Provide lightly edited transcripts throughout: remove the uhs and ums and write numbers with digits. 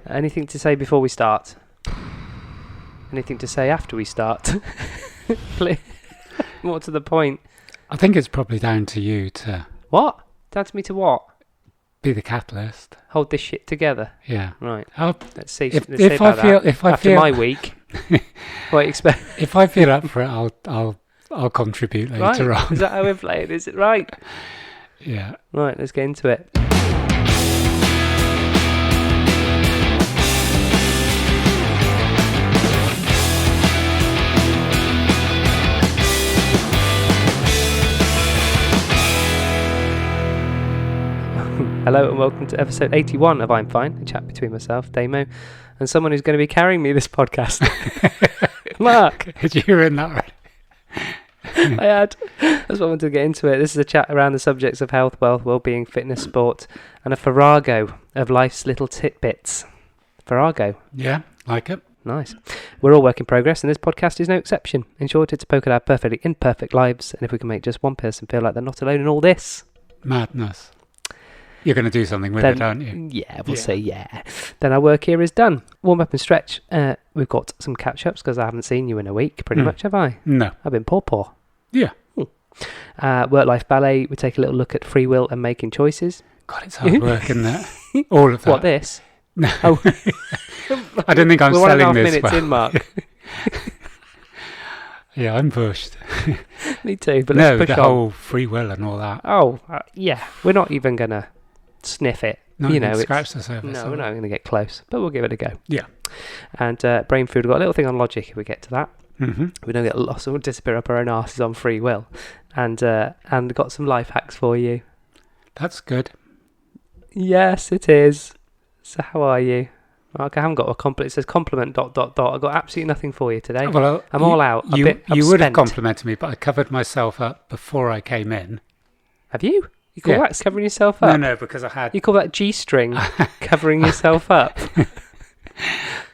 Anything to say before we start? Anything to say after we start? More to the point. I think it's probably down to you to... What? Down to me to what? Be the catalyst. Hold this shit together. Yeah. Right. I'll, Let's see. if let's see I about feel, that. if I After feel, my week. What expect? if I feel up for it, I'll contribute later Right. on. Is that how we're playing? Is it right? Yeah. Right. Let's get into it. Hello and welcome to episode 81 of I'm Fine, a chat between myself, Damo, and someone who's going to be carrying me this podcast. Mark! You were in that right? I had. That's what I wanted to get into it. This is a chat around the subjects of health, wealth, well-being, fitness, sport, and a farrago of life's little tidbits. Farrago. Yeah, like it. Nice. We're all work in progress, and this podcast is no exception. In short, it's a poke at our perfectly imperfect lives, and if we can make just one person feel like they're not alone in all this. Madness. You're going to do something with it, aren't you? Yeah, we'll say yeah. Then our work here is done. Warm up and stretch. We've got some catch-ups because I haven't seen you in a week, pretty much, have I? No. I've been poor. Yeah. Work-life ballet. We take a little look at free will and making choices. God, it's hard work, isn't it? All of that. What, this? No. Oh. I don't think I'm We're selling 1.5 this minutes well. in, Mark. Yeah, I'm pushed. Me too, but No, let's push the on. whole free will and all that. Oh, yeah. We're not even going to sniff it. Not you even know, scratch the surface. No, we're not going to get close, but we'll give it a go. Yeah. And brain food, we've got a little thing on logic if we get to that. Mm-hmm. We don't get lost, we'll disappear up our own arses on free will. And got some life hacks for you. That's good. Yes, it is. So how are you? Mark, I haven't got a compliment. It says compliment ... I've got absolutely nothing for you today. Well, I'm all out. You would have spent. complimented me, but I covered myself up before I came in. Have you? You call that covering yourself up? No, because I had... You call that G-string covering yourself up?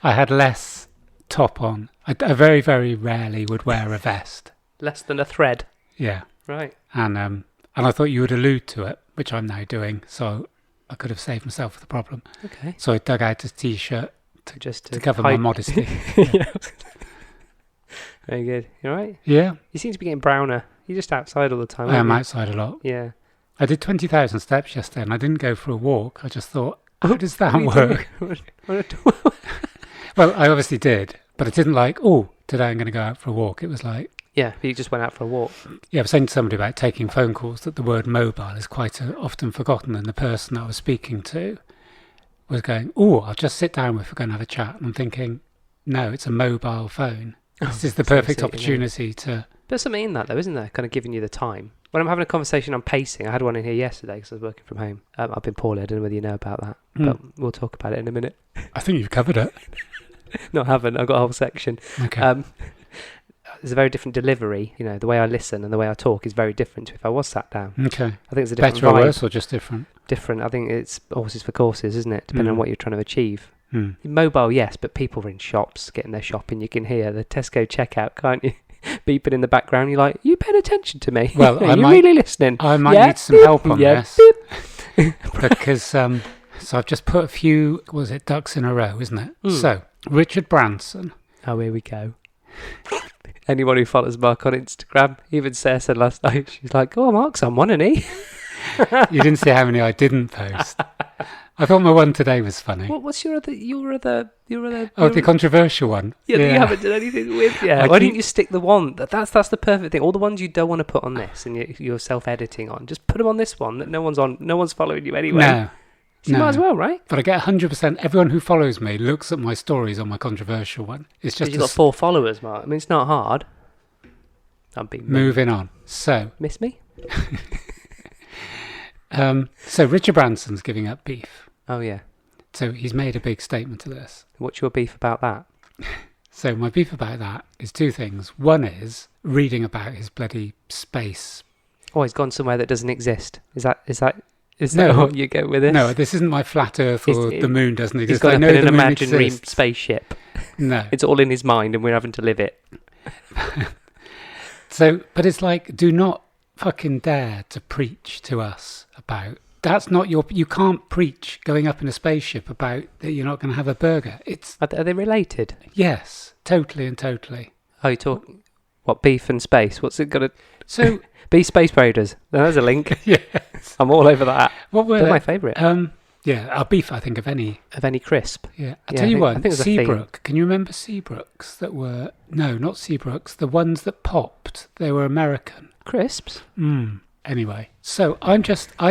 I had less top on. I very, very rarely would wear a vest. Less than a thread. Yeah. Right. And I thought you would allude to it, which I'm now doing, so I could have saved myself the problem. Okay. So I dug out a T-shirt to cover hide. my modesty. Yeah. Very good. You all right? Yeah. You seem to be getting browner. You're just outside all the time, I aren't am you? outside a lot. Yeah. I did 20,000 steps yesterday and I didn't go for a walk. I just thought, how does that What are work? you doing? Well, I obviously did, but it didn't like, oh, today I'm going to go out for a walk. It was like... Yeah, you just went out for a walk. Yeah, I was saying to somebody about taking phone calls that the word mobile is quite often forgotten, and the person I was speaking to was going, oh, I'll just sit down with, we're going to have a chat. And I'm thinking, no, it's a mobile phone. This is the perfect opportunity to... There's something in that, though, isn't there? Kind of giving you the time. When I'm having a conversation on pacing, I had one in here yesterday because I was working from home. I've been poorly. I don't know whether you know about that, but we'll talk about it in a minute. I think you've covered it. No, I haven't. I've got a whole section. Okay. There's a very different delivery. You know, the way I listen and the way I talk is very different to if I was sat down. Okay. I think it's a different Better or vibe. worse or just different? Different. I think it's horses for courses, isn't it? Depending on what you're trying to achieve. Mobile, yes, but people are in shops getting their shopping. You can hear the Tesco checkout, can't you? Beeping in the background. You're like, you paying attention to me? Well, Are you really listening? I might need some help on this. Because so I've just put a few, ducks in a row, isn't it? So, Richard Branson. Oh, here we go. Anyone who follows Mark on Instagram, even Sarah said last night, she's like, oh, Mark's on one, isn't he? You didn't see how many I didn't post. I thought my one today was funny. What's your other? Oh, the controversial one. Yeah, that you haven't done anything with yet. Why didn't you stick the one? That's the perfect thing. All the ones you don't want to put on this and you're self-editing on, just put them on this one that no one's on. No one's following you anyway. No. So you might as well, right? But I get 100%. Everyone who follows me looks at my stories on my controversial one. It's just you've got 4 followers, Mark. I mean, it's not hard. I'm being moving on. So miss me. So Richard Branson's giving up beef. Oh yeah. So he's made a big statement to this. What's your beef about that? So my beef about that is 2 things. One is reading about his bloody space. Oh, he's gone somewhere that doesn't exist. Is that what you go with this? No, this isn't my flat Earth or the moon doesn't exist. He's got I up know in an the moon imaginary exists. spaceship. No. It's all in his mind and we're having to live it. So, but it's like, do not fucking dare to preach to us about that's not you can't preach going up in a spaceship about that you're not going to have a burger. Are they related? Yes, totally and totally. Oh, you talk what, beef and space? What's it got to? So Be Space Raiders. There's a link. yes, I'm all over that. what were They're my favourite. Yeah, our beef, I think, of any crisp. Yeah, Yeah, tell you I what, think it was a theme. Seabrook. Can you remember Seabrooks that were not Seabrooks, the ones that popped? They were American. Crisps? Anyway, so I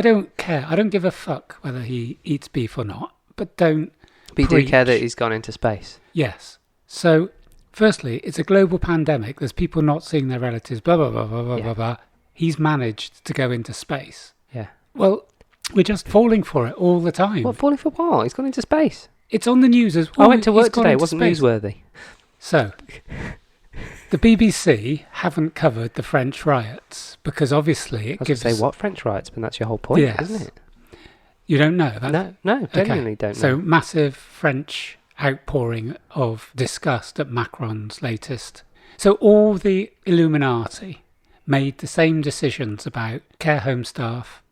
don't care. I don't give a fuck whether he eats beef or not, but don't. But you do care that he's gone into space. Yes. So, firstly, it's a global pandemic. There's people not seeing their relatives, blah, blah, blah, blah, blah, blah, blah. He's managed to go into space. Yeah. Well, we're just falling for it all the time. What, falling for what? He's gone into space. It's on the news as well. I went to work today. It wasn't newsworthy. So, the BBC haven't covered the French riots because obviously it gives... say what French riots, but that's your whole point, Yes. isn't it? You don't know? That's... No, genuinely don't know. So, massive French outpouring of disgust at Macron's latest. So, all the Illuminati made the same decisions about care home staff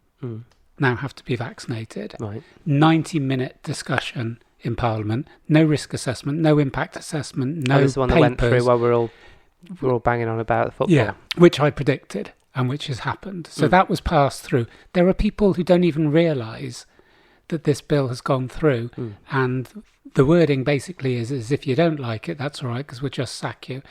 now have to be vaccinated. Right. 90-minute discussion in Parliament, no risk assessment, no impact assessment, no That was the one that went papers. through while we're all banging on about the football. Yeah, which I predicted and which has happened. So that was passed through. There are people who don't even realise that this bill has gone through, and the wording basically is if you don't like it, that's all right, because we'll just sack you.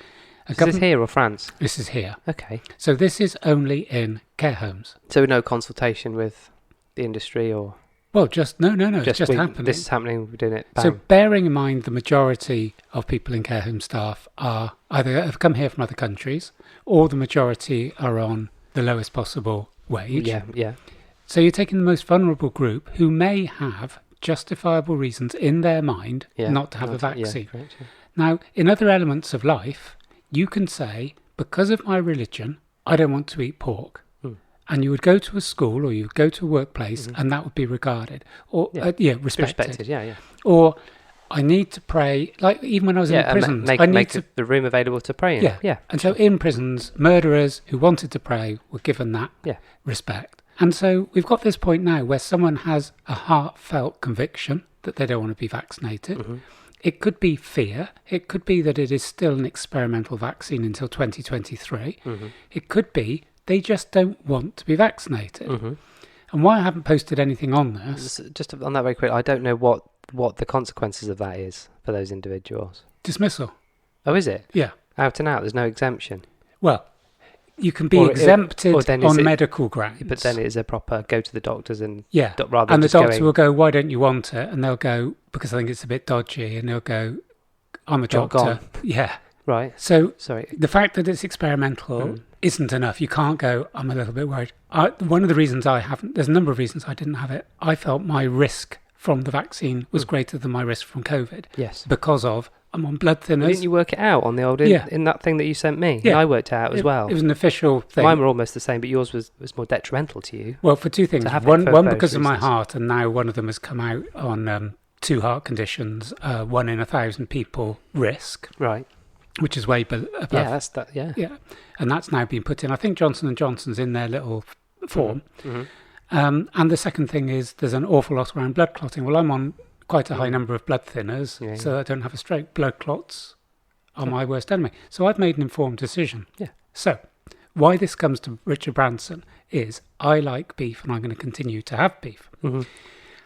Is this here or France? This is here. Okay. So this is only in care homes. So no consultation with the industry or... Well, no, it's just happening. This is happening, we're doing it, bang. So bearing in mind the majority of people in care home staff are either have come here from other countries or the majority are on the lowest possible wage. Yeah. So you're taking the most vulnerable group who may have justifiable reasons in their mind not to have a vaccine. Yeah, correct, yeah. Now, in other elements of life, you can say, because of my religion, I don't want to eat pork. And you would go to a school or you would go to a workplace and that would be regarded or respected. Yeah. Or I need to pray, like even when I was in prison, I need the room available to pray in. Yeah. And so in prisons, murderers who wanted to pray were given that respect. And so we've got this point now where someone has a heartfelt conviction that they don't want to be vaccinated. It could be fear. It could be that it is still an experimental vaccine until 2023. It could be they just don't want to be vaccinated. And why I haven't posted anything on this... Just on that very quick, I don't know what the consequences of that is for those individuals. Dismissal. Oh, is it? Yeah. Out and out, there's no exemption. Well, you can be exempted on medical grounds. But then it is a proper go to the doctors and... Yeah, rather and than the doctor will go, why don't you want it? And they'll go, because I think it's a bit dodgy. And they'll go, I'm a doctor. Gone. Yeah. Right. So sorry, the fact that it's experimental isn't enough. You can't go, I'm a little bit worried. One of the reasons I haven't, there's a number of reasons I didn't have it. I felt my risk from the vaccine was greater than my risk from COVID. Yes. Because of, I'm on blood thinners. Didn't you work it out on the old, in that thing that you sent me? Yeah. And I worked it out as well. It was an official thing. Mine were almost the same, but yours was more detrimental to you. Well, for two things. One because of my heart, and now one of them has come out on 2 heart conditions, 1 in 1,000 people risk. Right. Which is way above. Yeah, that's that. Yeah. Yeah, and that's now been put in. I think Johnson & Johnson's in their little form. And the second thing is there's an awful lot around blood clotting. Well, I'm on quite a high number of blood thinners, so I don't have a stroke. Blood clots are my worst enemy. So I've made an informed decision. Yeah. So why this comes to Richard Branson is I like beef and I'm going to continue to have beef.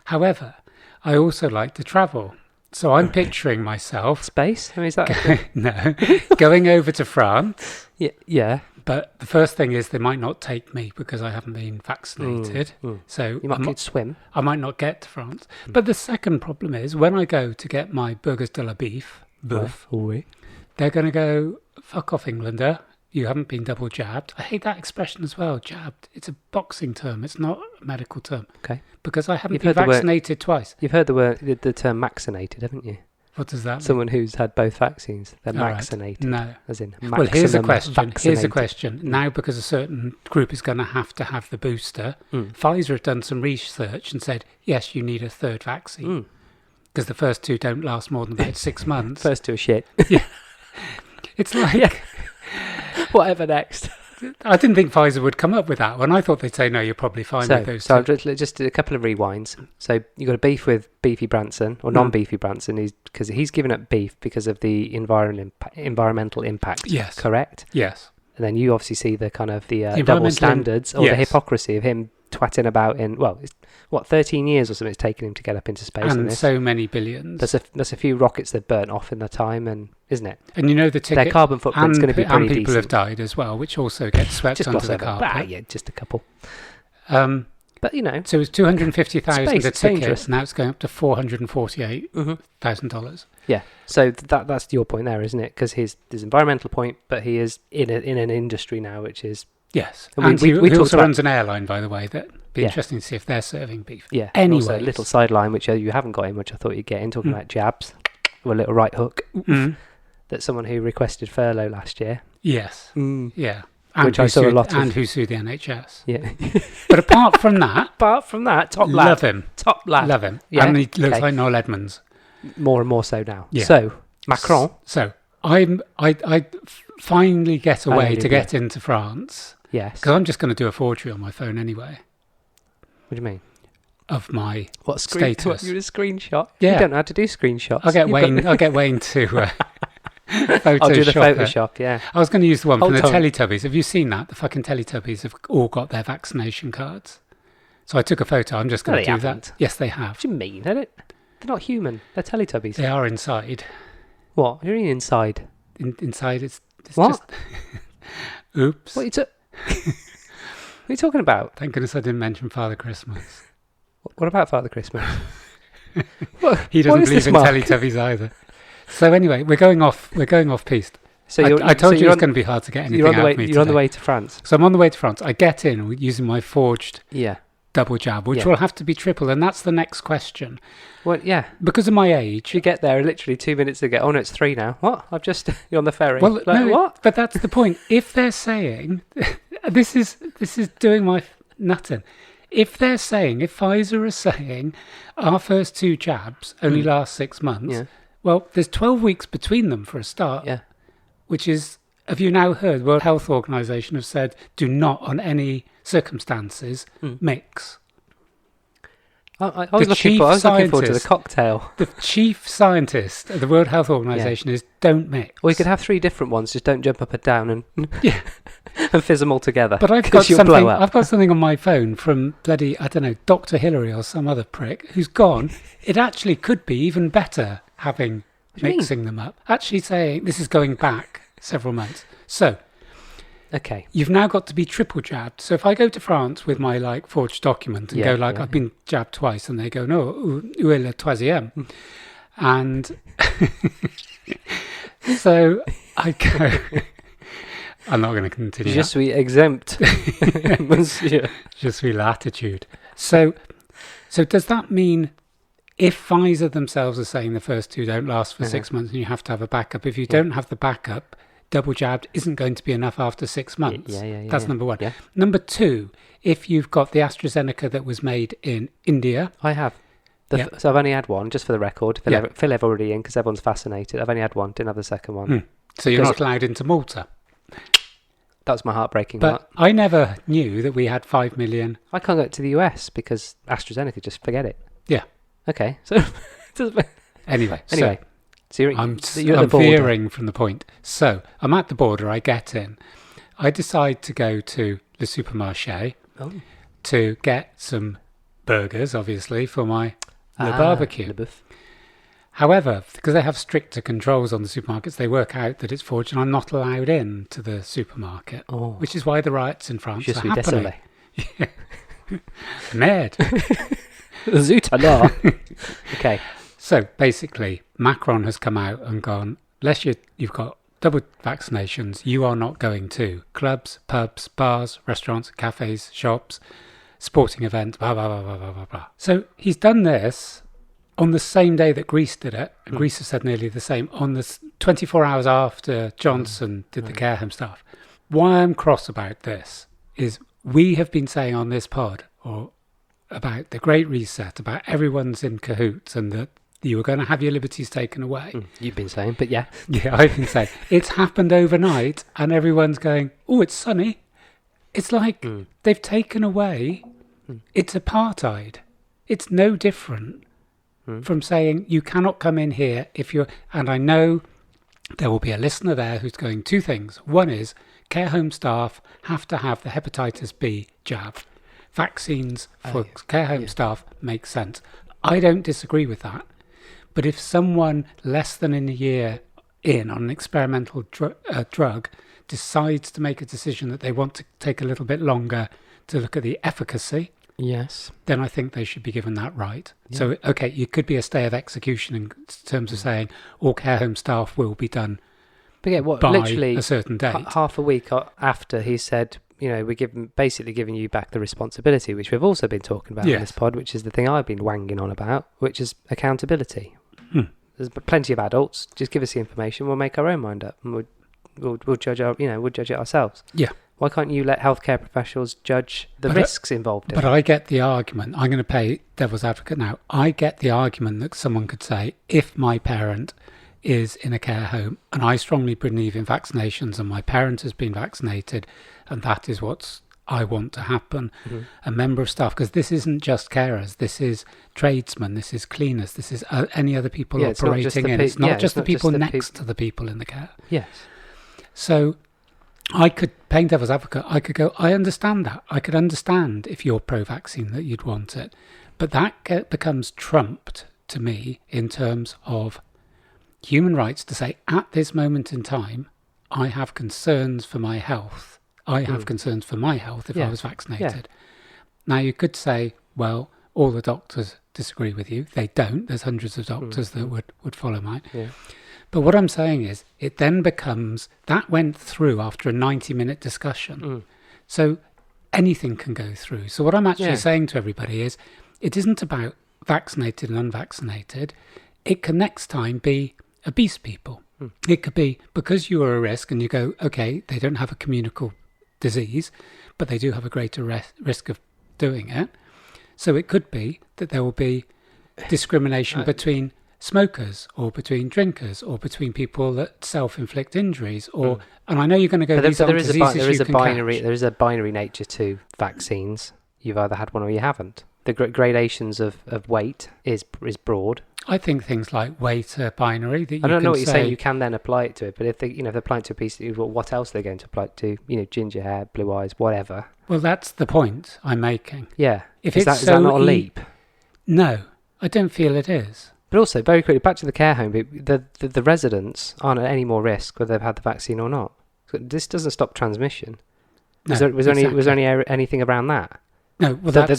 However, I also like to travel. So I'm picturing myself... Space? I mean, is that... No. Going over to France. Yeah. But the first thing is they might not take me because I haven't been vaccinated. So you might swim. I might not get to France. But the second problem is when I go to get my burgers de la boeuf, they're going to go, fuck off, Englander. You haven't been double jabbed. I hate that expression as well, jabbed. It's a boxing term. It's not a medical term. Okay. Because I haven't been vaccinated twice. You've heard the term vaccinated, haven't you? What does that mean? Someone who's had both vaccines. They're vaccinated. No. As in well, here's a question. Vaccinated. Here's a question. Now, because a certain group is going to have the booster, Pfizer have done some research and said, yes, you need a third vaccine. Because the first 2 don't last more than about 6 months. First 2 are shit. Yeah. It's like... Whatever next. I didn't think Pfizer would come up with that one. I thought they'd say, no, you're probably fine with those so two. just a couple of rewinds. So you got a beef with beefy Branson, or non-beefy Branson, because he's given up beef because of the environmental impact. Yes. Correct? Yes. And then you obviously see the kind of the double environmental standards, or yes. the hypocrisy of him twatting about in, well, it's, 13 years or something it's taken him to get up into space. And so many billions. There's a few rockets they've burnt off in the time, and isn't it? And you know the ticket... Their carbon footprint's going to be pretty decent. And people decent. have died as well, which also gets swept Just under the carpet. Yeah, just a couple. But, you know... So it was $250,000 a ticket, dangerous. now it's going up to $448,000. Yeah, so that's your point there, isn't it? Because his environmental point, but he is in an industry now, which is... Yes, and he talked also about, runs an airline, by the way. That'd be interesting to see if they're serving beef. Yeah, anyway, also a little sideline, which you haven't got in, which I thought you'd get in, talking about jabs, or a little right hook, that someone who requested furlough last year. Yes, yeah. Which I saw a lot of. And who sued the NHS. Yeah. But apart from that, top lad. Love him. Top lad. Love him. Yeah, and he looks like Noel Edmonds. More and more so now. Yeah. So, Macron. So, I finally get away to get into France. Yes. Because I'm just going to do a forgery on my phone anyway. What do you mean? Of my status. What, you a screenshot? Yeah. You don't know how to do screenshots. I'll get Wayne to Photoshop. I'll do the Photoshop, yeah. I was going to use the one from the Teletubbies. Have you seen that? The fucking Teletubbies have all got their vaccination cards. So I took a photo. I'm just going to do that. Yes, they have. What do you mean? They're not human. They're Teletubbies. They are inside. What? What do you mean inside? Inside it's what? Just... Oops. What are you talking about? Thank goodness I didn't mention Father Christmas. What about Father Christmas? He doesn't believe in Teletubbies either. So anyway, we're going off piste. So I told you it was going to be hard to get anything out of me today. You're on the way to France. So I'm on the way to France. I get in using my forged double jab, which will have to be triple, and that's the next question. Well, yeah. Because of my age. You get there literally 2 minutes to get, oh no, it's 3 now. What? You're on the ferry. Well, no, what? But that's the point. If they're saying, this is doing my nutting. If Pfizer are saying our first 2 jabs only last 6 months, well, there's 12 weeks between them for a start. Yeah. Which is, have you now heard, the World Health Organization have said, do not on any circumstances mix. I was looking forward to the cocktail. The chief scientist of the World Health Organization is don't mix. Or you could have 3 different ones, just don't jump up and down and and fizz them all together. But I've got something on my phone from bloody, I don't know, Dr. Hillary or some other prick who's gone. It actually could be even better having mixing them up. Actually saying, this is going back several months. So, okay, you've now got to be triple jabbed. So if I go to France with my forged document and go I've been jabbed twice, and they go, no, où est le troisième? And so I go, I'm not going to continue. Je suis exempt, monsieur. Je suis l'attitude. So does that mean if Pfizer themselves are saying the first 2 don't last for 6 months and you have to have a backup, if you don't have the backup, double jabbed isn't going to be enough after 6 months? That's number 1. Yeah. Number 2, if you've got the AstraZeneca that was made in India. I have. So I've only had one, just for the record. Phil already in, because everyone's fascinated. I've only had one, didn't have the second one. So you're not allowed into Malta? That was my heartbreaking But heart. I never knew that we had 5 million. I can't go to the US because AstraZeneca, just forget it. Yeah. Okay. So Anyway. So you're I'm at the border. veering from the point. So I'm at the border. I get in. I decide to go to Le Supermarché to get some burgers, obviously, for my Le barbecue. Le boeuf. However, because they have stricter controls on the supermarkets, they work out that it's forged, and I'm not allowed in to the supermarket, which is why the riots in France are happening. Yeah. Mad. Zut alors. Okay. So basically, Macron has come out and gone, unless you've got double vaccinations, you are not going to clubs, pubs, bars, restaurants, cafes, shops, sporting events, blah, blah, blah, blah, blah, blah, blah. So he's done this on the same day that Greece did it. And Greece has said nearly the same, on the 24 hours after Johnson did the care home stuff. Why I'm cross about this is we have been saying on this pod, or about the Great Reset, about everyone's in cahoots and that you were going to have your liberties taken away. You've been saying, but yeah. Yeah, I've been saying. It's happened overnight and everyone's going, oh, it's sunny. It's like they've taken away, it's apartheid. It's no different from saying you cannot come in here if you're, and I know there will be a listener there who's going, two things. One is care home staff have to have the hepatitis B jab. Vaccines for care home staff make sense. I don't disagree with that. But if someone less than in a year in on an experimental drug decides to make a decision that they want to take a little bit longer to look at the efficacy, yes, then I think they should be given that right. Yeah. So, okay, it could be a stay of execution in terms of saying all care home staff will be done by literally a certain date. Half a week after he said, we're basically giving you back the responsibility, which we've also been talking about in this pod, which is the thing I've been wanging on about, which is accountability. There's plenty of adults. Just give us the information. We'll make our own mind up, and we'll judge we'll judge it ourselves. Yeah. Why can't you let healthcare professionals judge the risks involved in it? But I get the argument. I'm going to play devil's advocate now. I get the argument that someone could say, if my parent is in a care home and I strongly believe in vaccinations and my parent has been vaccinated and that is what I want to happen, a member of staff, because this isn't just carers, this is tradesmen, this is cleaners, this is any other people operating in. It's not just the people next to the people in the care. Yes. So I could, playing devil's advocate, I could go, I understand that. I could understand if you're pro-vaccine that you'd want it. But that becomes trumped to me in terms of human rights to say, at this moment in time, I have concerns for my health. I have concerns for my health if I was vaccinated. Yeah. Now, you could say, well, all the doctors disagree with you. They don't. There's hundreds of doctors that would follow mine. Yeah. But what I'm saying is, it then becomes, that went through after a 90-minute discussion. So anything can go through. So what I'm actually saying to everybody is, it isn't about vaccinated and unvaccinated. It can next time be obese people. It could be because you are a risk and you go, okay, they don't have a communicable disease, but they do have a greater risk of doing it. So it could be that there will be discrimination between smokers or between drinkers or between people that self-inflict injuries or and I know you're going to go there is a binary nature to vaccines. You've either had one or you haven't. The gradations of weight is broad. I think things like weight are binary. That I don't know what you're saying. You can then apply it to it, but if they're applying it to obesity, what else are they going to apply it to? Ginger hair, blue eyes, whatever. Well, that's the point I'm making. Yeah. Is that not a leap? No, I don't feel it is. But also, very quickly, back to the care home. The residents aren't at any more risk whether they've had the vaccine or not. This doesn't stop transmission. Was there anything around that? No, well, that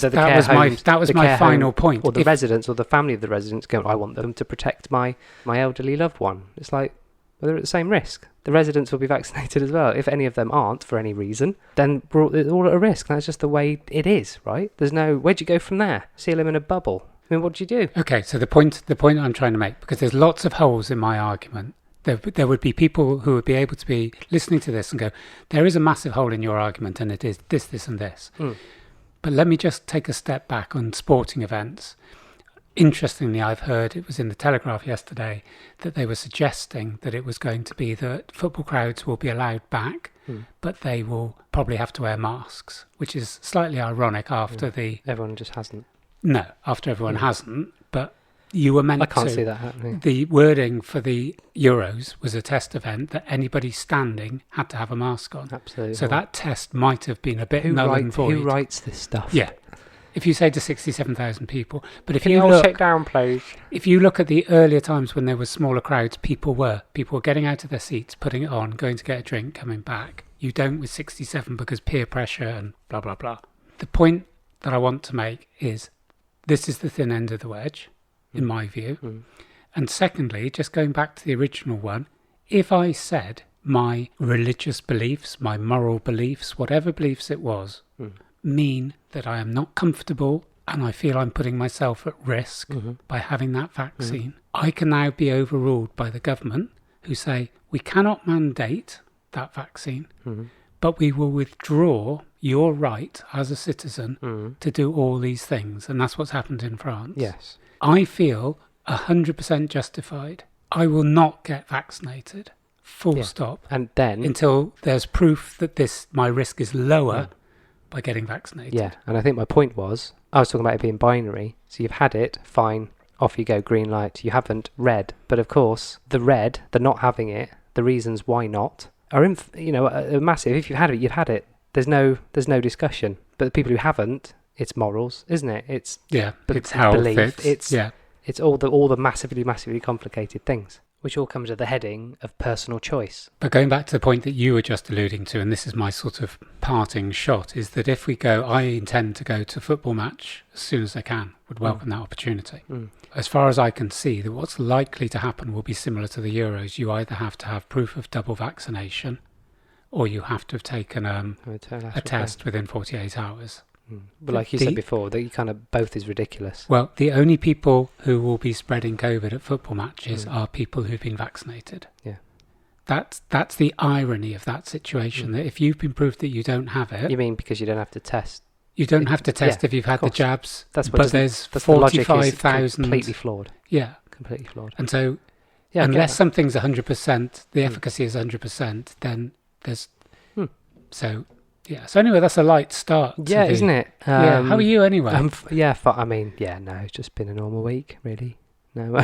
was my final point. Or the residents or the family of the residents going, I want them to protect my elderly loved one. It's like, well, they're at the same risk. The residents will be vaccinated as well. If any of them aren't for any reason, then we're all at a risk. That's just the way it is, right? Where'd you go from there? Seal them in a bubble. I mean, what do you do? Okay, so the point I'm trying to make, because there's lots of holes in my argument. There would be people who would be able to be listening to this and go, there is a massive hole in your argument and it is this, this and this. But let me just take a step back on sporting events. Interestingly, I've heard, it was in the Telegraph yesterday, that they were suggesting that it was going to be that football crowds will be allowed back, but they will probably have to wear masks, which is slightly ironic after everyone just hasn't. No, after everyone hasn't, but you were meant to. I can't see that happening. The wording for the Euros was a test event that anybody standing had to have a mask on. Absolutely. So that test might have been a bit null and void. Who writes this stuff? Yeah. If you say to 67,000 people, but if Can you all look, check down, please. If you look at the earlier times when there were smaller crowds, people were getting out of their seats, putting it on, going to get a drink, coming back. You don't with 67 because peer pressure and blah blah blah. The point that I want to make is this is the thin end of the wedge, in my view. And secondly, just going back to the original one, if I said my religious beliefs, my moral beliefs, whatever beliefs it was, mean that I am not comfortable and I feel I'm putting myself at risk by having that vaccine, I can now be overruled by the government who say we cannot mandate that vaccine, but we will withdraw your right as a citizen to do all these things. And that's what's happened in France. Yes. I feel 100% justified. I will not get vaccinated. Full stop. And then until there's proof that my risk is lower by getting vaccinated. Yeah, and I think my point was, I was talking about it being binary. So you've had it, fine, off you go, green light. You haven't, red. But of course, the not having it, the reasons why not, are massive. If you've had it, you've had it. There's no discussion. But the people who haven't, it's morals, isn't it? It's it's health, belief. It's all the massively complicated things, which all comes at the heading of personal choice. But going back to the point that you were just alluding to, and this is my sort of parting shot, is that if we go, I intend to go to a football match as soon as I can, would welcome that opportunity. As far as I can see, that what's likely to happen will be similar to the Euros. You either have to have proof of double vaccination, or you have to have taken a test within 48 hours. But like you said before, that you kind of both is ridiculous. Well, the only people who will be spreading COVID at football matches are people who've been vaccinated. Yeah. That's the irony of that situation, that if you've been proved that you don't have it... You mean because you don't have to test? You don't have to test if you've had the jabs, but there's 45,000... completely flawed. Yeah. Completely flawed. And so, unless something's 100%, the efficacy is 100%, then there's... So... Yeah, so anyway, that's a light start. Yeah, isn't it? Yeah, how are you anyway? It's just been a normal week, really. No,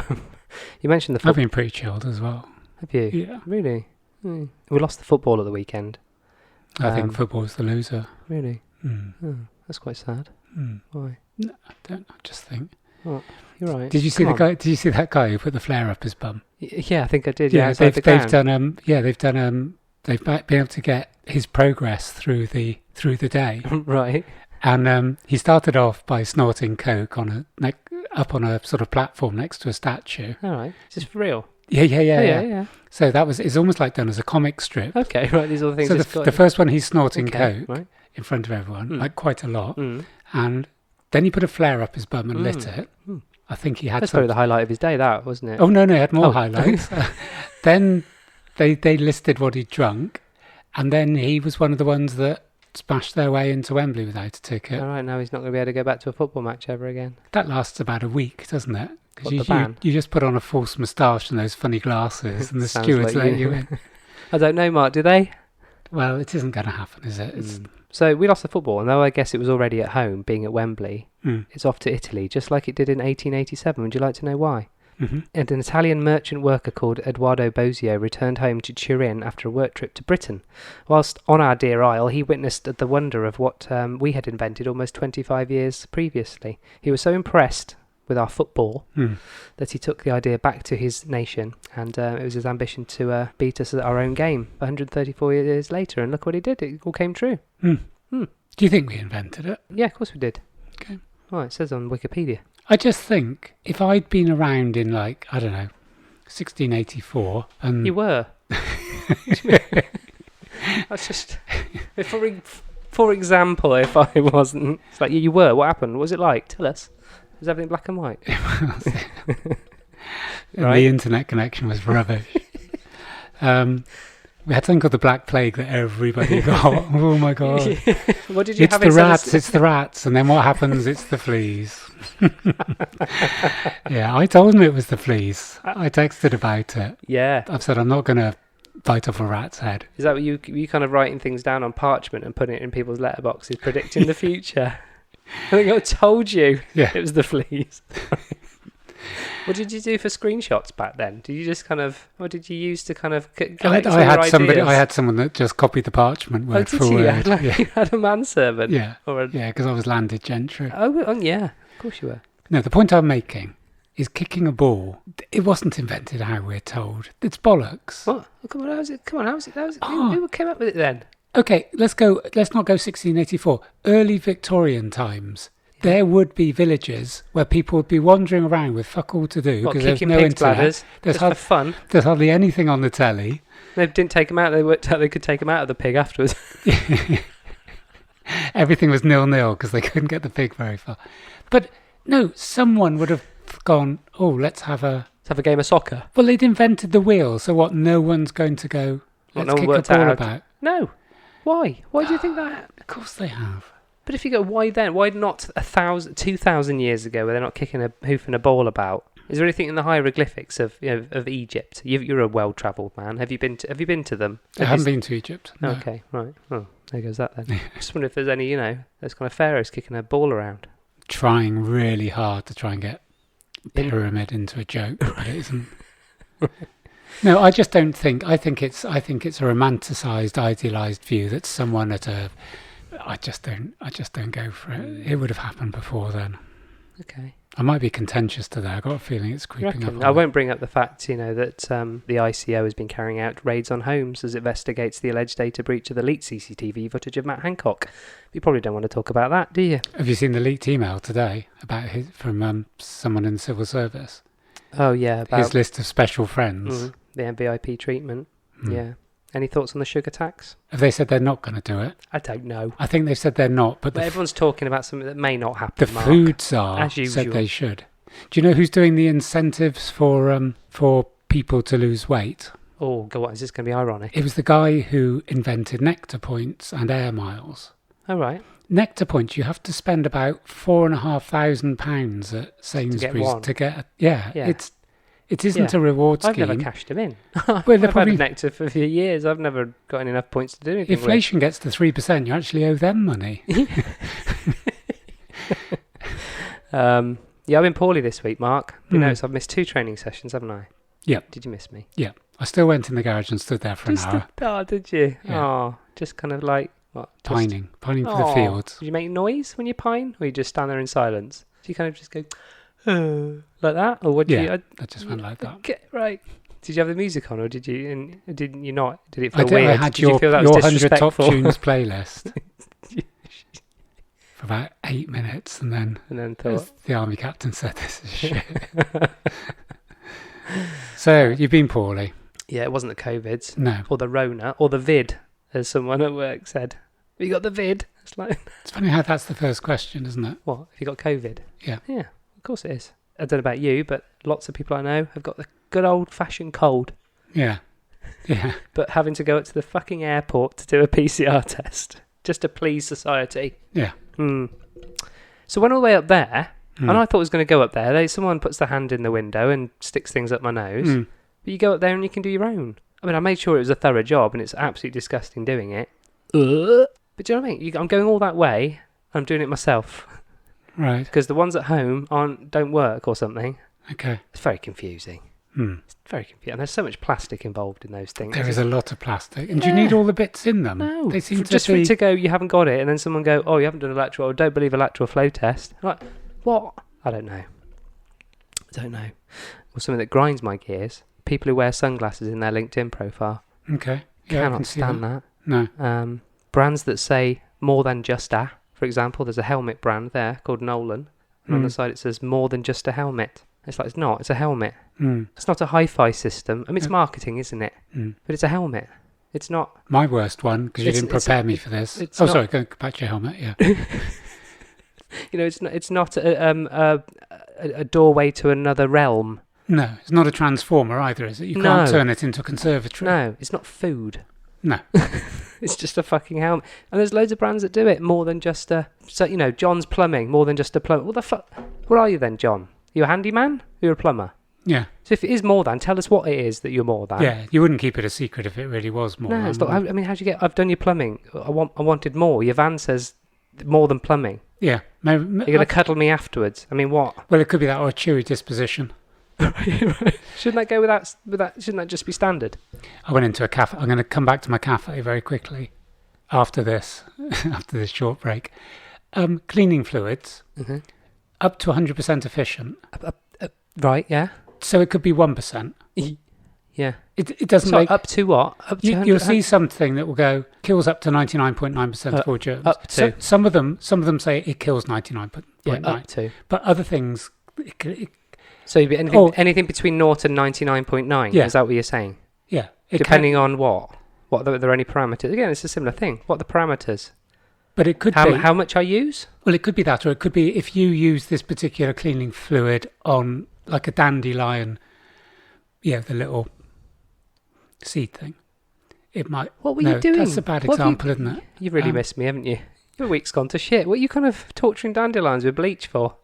you mentioned the football. I've been pretty chilled as well. Have you? Yeah. Really? We lost the football at the weekend. I think football's the loser. Really? Oh, that's quite sad. Why? No, I don't. I just think. Oh, you're right. Did you see Did you see that guy who put the flare up his bum? Yeah, I think I did. Yeah, they've done. They've been able to get his progress through the day. Right. And he started off by snorting coke up on a sort of platform next to a statue. All right. Is this for real? Yeah. So it's almost like done as a comic strip. Okay, right. These are the things. So the first one, he's snorting coke in front of everyone, like quite a lot. And then he put a flare up his bum and lit it. I think he had. That's probably the highlight of his day, that wasn't it? Oh no, he had more highlights. Then they listed what he'd drunk, and then he was one of the ones that smashed their way into Wembley without a ticket. All right, now he's not going to be able to go back to a football match ever again. That lasts about a week, doesn't it? Because you just put on a false moustache and those funny glasses, and the stewards let you in. I don't know, Mark. Do they? Well, it isn't going to happen, is it? So we lost the football, and though I guess it was already at home, being at Wembley, it's off to Italy, just like it did in 1887. Would you like to know why? And an Italian merchant worker called Edoardo Bosio returned home to Turin after a work trip to Britain. Whilst on our dear isle, he witnessed the wonder of what we had invented almost 25 years previously. He was so impressed with our football that he took the idea back to his nation, and it was his ambition to beat us at our own game 134 years later, and look what he did. It all came true. Do you think we invented it? Yeah, of course we did. Okay. Well, it says on Wikipedia. I just think if I'd been around in 1684 and... You were. That's just... For example, if I wasn't... It's like, you were. What happened? What was it like? Tell us. Was everything black and white? The internet connection was rubbish. We had something called the Black Plague that everybody got. Oh my God. What did you have? It's the rats. And then what happens? It's the fleas. Yeah, I told him it was the fleas. I texted about it. Yeah. I've said I'm not going to bite off a rat's head. Is that what you kind of writing things down on parchment and putting it in people's letterboxes, predicting the future? I think I told you it was the fleas. What did you do for screenshots back then? Did you just what did you use to collect I had someone that just copied the parchment word for word. You had a manservant? Yeah. Because I was landed gentry. Oh, yeah. Of course you were. No, the point I'm making is kicking a ball. It wasn't invented how we're told. It's bollocks. What? Come on, how is it? Who came up with it then? Okay, let's not go 1684. Early Victorian times. There would be villages where people would be wandering around with fuck all to do because there's no internet. There's fun. There's hardly anything on the telly. They didn't take them out. They worked out they could take them out of the pig afterwards. Everything was 0-0 because they couldn't get the pig very far. But no, someone would have gone, let's have a game of soccer. Well, they'd invented the wheel, so what? No one's going to go. Let's kick a ball about. No. Why? Why do you think that? Of course they have. But if you go, why then? Why not 2,000 years ago, where they're not kicking a hoof and a ball about? Is there anything in the hieroglyphics of Egypt? You're a well-travelled man. Have you been to them? I haven't been to Egypt. No. Okay, right. Oh, There goes that then. I just wonder if there's any, those kind of pharaohs kicking a ball around. Trying really hard to try and get pyramid into a joke, but it isn't. No, I just don't think. I think it's a romanticised, idealised view that someone at a. I just don't go for it. It would have happened before then. Okay. I might be contentious today. I've got a feeling it's creeping up. I won't bring up the fact, that the ICO has been carrying out raids on homes as it investigates the alleged data breach of the leaked CCTV footage of Matt Hancock. You probably don't want to talk about that, do you? Have you seen the leaked email today from someone in the civil service? Oh, yeah. About his list of special friends. The MVP treatment. Yeah. Any thoughts on the sugar tax? Have they said they're not going to do it? I don't know. I think they've said they're not, but everyone's talking about something that may not happen. The food czar said they should. Do you know who's doing the incentives for people to lose weight? Oh, God, what is this going to be ironic? It was the guy who invented Nectar Points and Air Miles. Oh, right. Nectar Points, you have to spend about £4,500 at Sainsbury's to get. It isn't a reward scheme. I've never cashed them in. Well, I've had Nectar for a few years. I've never gotten enough points to do anything. Inflation gets to 3%, you actually owe them money. Yeah, I've been poorly this week, Mark. You notice I've missed 2 training sessions, haven't I? Yep. Did you miss me? Yeah. I still went in the garage and stood there for an hour. Oh, did you? Yeah. Oh, just kind of like... What? Pining for the fields. Did you make noise when you pine? Or you just stand there in silence? Do you kind of just go... like that, or what? I just went like that. Okay, right. Did you have the music on, or did you? And didn't you not? Did it feel weird? I had did you feel that your was 100 top disrespectful? tunes playlist for about 8 minutes, and then thought the army captain said, "This is shit." So you've been poorly. Yeah, it wasn't the COVID, no, or the Rona, or the vid, as someone at work said. Have you got the vid? It's funny how that's the first question, isn't it? What? Have you got COVID? Yeah. Yeah. Of course it is. I don't know about you, but lots of people I know have got the good old-fashioned cold. Yeah. But having to go up to the fucking airport to do a PCR test just to please society. Yeah. So went all the way up there, and I thought I was going to go up there. Someone puts their hand in the window and sticks things up my nose. But you go up there and you can do your own. I mean, I made sure it was a thorough job, and it's absolutely disgusting doing it. But do you know what I mean? I'm going all that way, and I'm doing it myself. Right. Because the ones at home don't work or something. Okay. It's very confusing. It's very confusing. And there's so much plastic involved in those things. There is a lot of plastic. And do you need all the bits in them? No. They seem just for it to go, you haven't got it, and then someone go, oh, you haven't done a lateral, or don't believe a lateral flow test. I'm like, what? I don't know. Or something that grinds my gears. People who wear sunglasses in their LinkedIn profile. Okay. Yeah, Cannot stand that. No. Brands that say more than just a. For example, there's a helmet brand there called Nolan. And on the side it says more than just a helmet. It's like, it's not. It's a helmet. It's not a hi-fi system. I mean, it's marketing, isn't it? But it's a helmet. It's not... My worst one, because you didn't prepare me for this. Sorry, go back to your helmet, yeah. It's not a doorway to another realm. No, it's not a transformer either, is it? You can't turn it into a conservatory. No, it's not food. No. It's just a fucking helmet. And there's loads of brands that do it more than just a... So, John's Plumbing, more than just a plumber. What the fuck? What are you then, John? You're a handyman? You're a plumber? Yeah. So if it is more than, tell us what it is that you're more than. Yeah, you wouldn't keep it a secret if it really was more than. No, it's not. I mean, how'd you get... I've done your plumbing. I wanted more. Your van says more than plumbing. Yeah. You're going to cuddle me afterwards. I mean, what? Well, it could be that or a chewy disposition. Shouldn't that go without? Shouldn't that just be standard? I went into a cafe. I'm going to come back to my cafe very quickly after this short break. Cleaning fluids up to 100% efficient. Right, yeah. So it could be 1%. Yeah. It doesn't make... Up to what? Up to you'll see something that will go, kills up to 99.9% of all germs. Up to. So some of them say it kills 99.9. Yeah, up to. But other things... So anything between 0 and 99.9, is that what you're saying? Yeah. Depending on what? Are there any parameters? Again, it's a similar thing. What are the parameters? But it could be... How much I use? Well, it could be that, or it could be if you use this particular cleaning fluid on, like a dandelion, the little seed thing. It might... What were you doing? That's a bad example, isn't it? You've really missed me, haven't you? Your week's gone to shit. What are you kind of torturing dandelions with bleach for?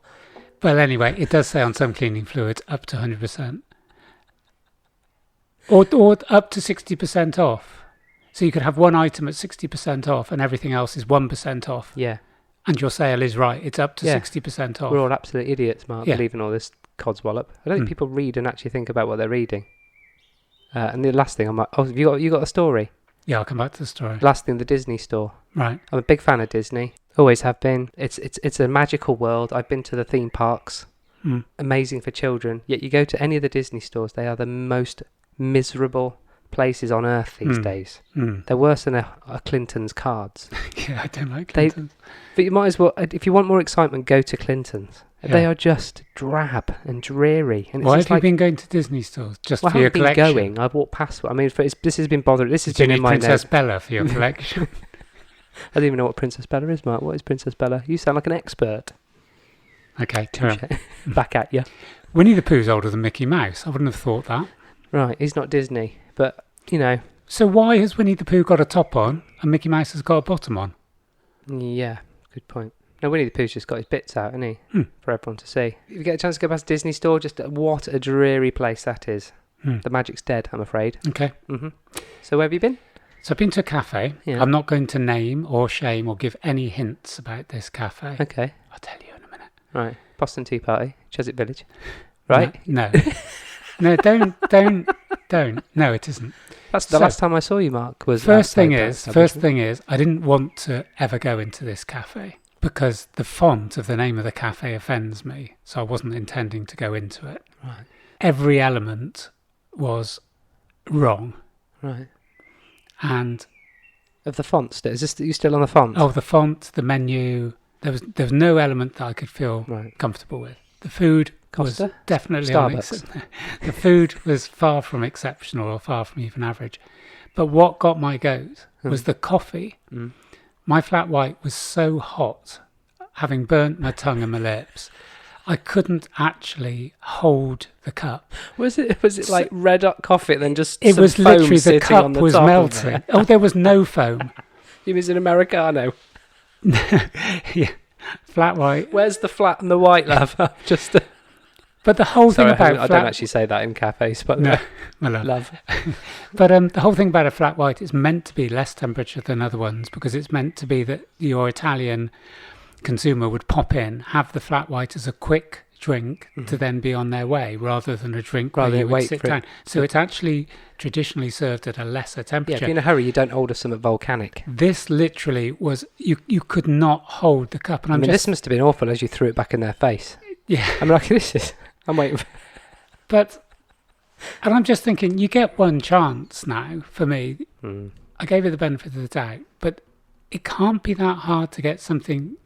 Well, anyway, it does say on some cleaning fluids up to 100%. Or up to 60% off. So you could have one item at 60% off and everything else is 1% off. Yeah. And your sale is right. It's up to 60% off. We're all absolute idiots, Mark, believing all this codswallop. I don't think people read and actually think about what they're reading. And the last thing, I'm like, you got a story? Yeah, I'll come back to the story. Last thing, the Disney Store. Right. I'm a big fan of Disney. Always have been. It's a magical world. I've been to the theme parks. Amazing for children. Yet you go to any of the Disney stores, they are the most miserable places on earth these days. They're worse than a Clinton's cards. Yeah, I don't like Clinton's. But you might as well, if you want more excitement, go to Clinton's. Yeah. They are just drab and dreary. And Why have you been going to Disney stores? Just for your collection? I haven't been going. I've walked past. I mean, this has been bothering. This has been in my Princess Bella for your collection. I don't even know what Princess Bella is, Mark. What is Princess Bella? You sound like an expert. Okay, back at you. Winnie the Pooh's older than Mickey Mouse. I wouldn't have thought that. Right, he's not Disney, but, you know. So why has Winnie the Pooh got a top on and Mickey Mouse has got a bottom on? Yeah, good point. No, Winnie the Pooh's just got his bits out, hasn't he? For everyone to see. If you get a chance to go past Disney Store, just what a dreary place that is. The magic's dead, I'm afraid. Okay. So where have you been? So I've been to a cafe. Yeah. I'm not going to name or shame or give any hints about this cafe. Okay. I'll tell you in a minute. Right. Boston Tea Party, Chiswick Village. Right? No. No, don't. No, it isn't. That's the last time I saw you, Mark. Was first thing is, I didn't want to ever go into this cafe because the font of the name of the cafe offends me. So I wasn't intending to go into it. Right. Every element was wrong. Right. And of the font, are you still on the font? Oh, the font, the menu. There was no element that I could feel comfortable with. The food was definitely the food was far from exceptional or far from even average. But what got my goat was the coffee. My flat white was so hot, having burnt my tongue and my lips, I couldn't actually hold the cup. Was it like red hot coffee and then just it was foam literally the cup the was melting. Oh, there was no foam. You mean an Americano? Yeah, flat white. Where's the flat and the white, love? But the whole thing about I don't actually say that in cafes, but no, my love. But the whole thing about a flat white is meant to be less temperature than other ones because it's meant to be that your Italian consumer would pop in, have the flat white as a quick drink to then be on their way, rather than a drink where you would sit down. So it's actually traditionally served at a lesser temperature. Yeah, if you're in a hurry, you don't order something volcanic. This literally was you could not hold the cup, and this must have been awful as you threw it back in their face. Yeah, I'm like, I'm waiting. And I'm just thinking, you get one chance now. For me, I gave it the benefit of the doubt, but it can't be that hard to get something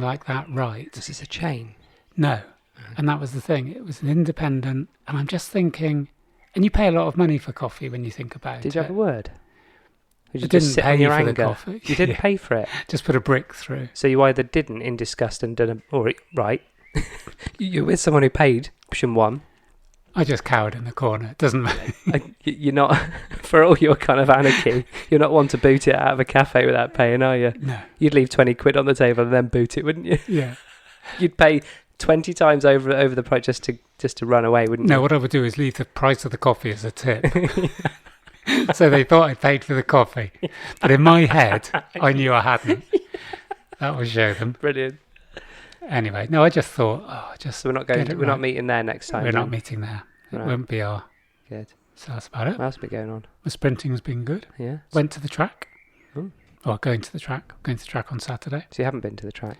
like that right. This is a chain. No. And that was the thing. It was an independent, and I'm just thinking, and you pay a lot of money for coffee when you think about it. Did you have a word? I didn't pay for the coffee. You didn't pay for it? Just put a brick through. So you either didn't in disgust and done right. You're with someone who paid option one. I just cowered in the corner. It doesn't matter. You're not, for all your kind of anarchy, you're not one to boot it out of a cafe without paying, are you? No. You'd leave 20 quid on the table and then boot it, wouldn't you? Yeah. You'd pay 20 times over the price just to run away, wouldn't you? No, what I would do is leave the price of the coffee as a tip. So they thought I paid for the coffee. But in my head, I knew I hadn't. That would show them. Brilliant. Anyway, no, I just thought, so we're not meeting there next time. We're not meeting there. It won't be our. Good. So that's about it. What else has been going on? My sprinting's been good. Yeah. Went to the track. Oh. Or going to the track. Going to the track on Saturday. So you haven't been to the track?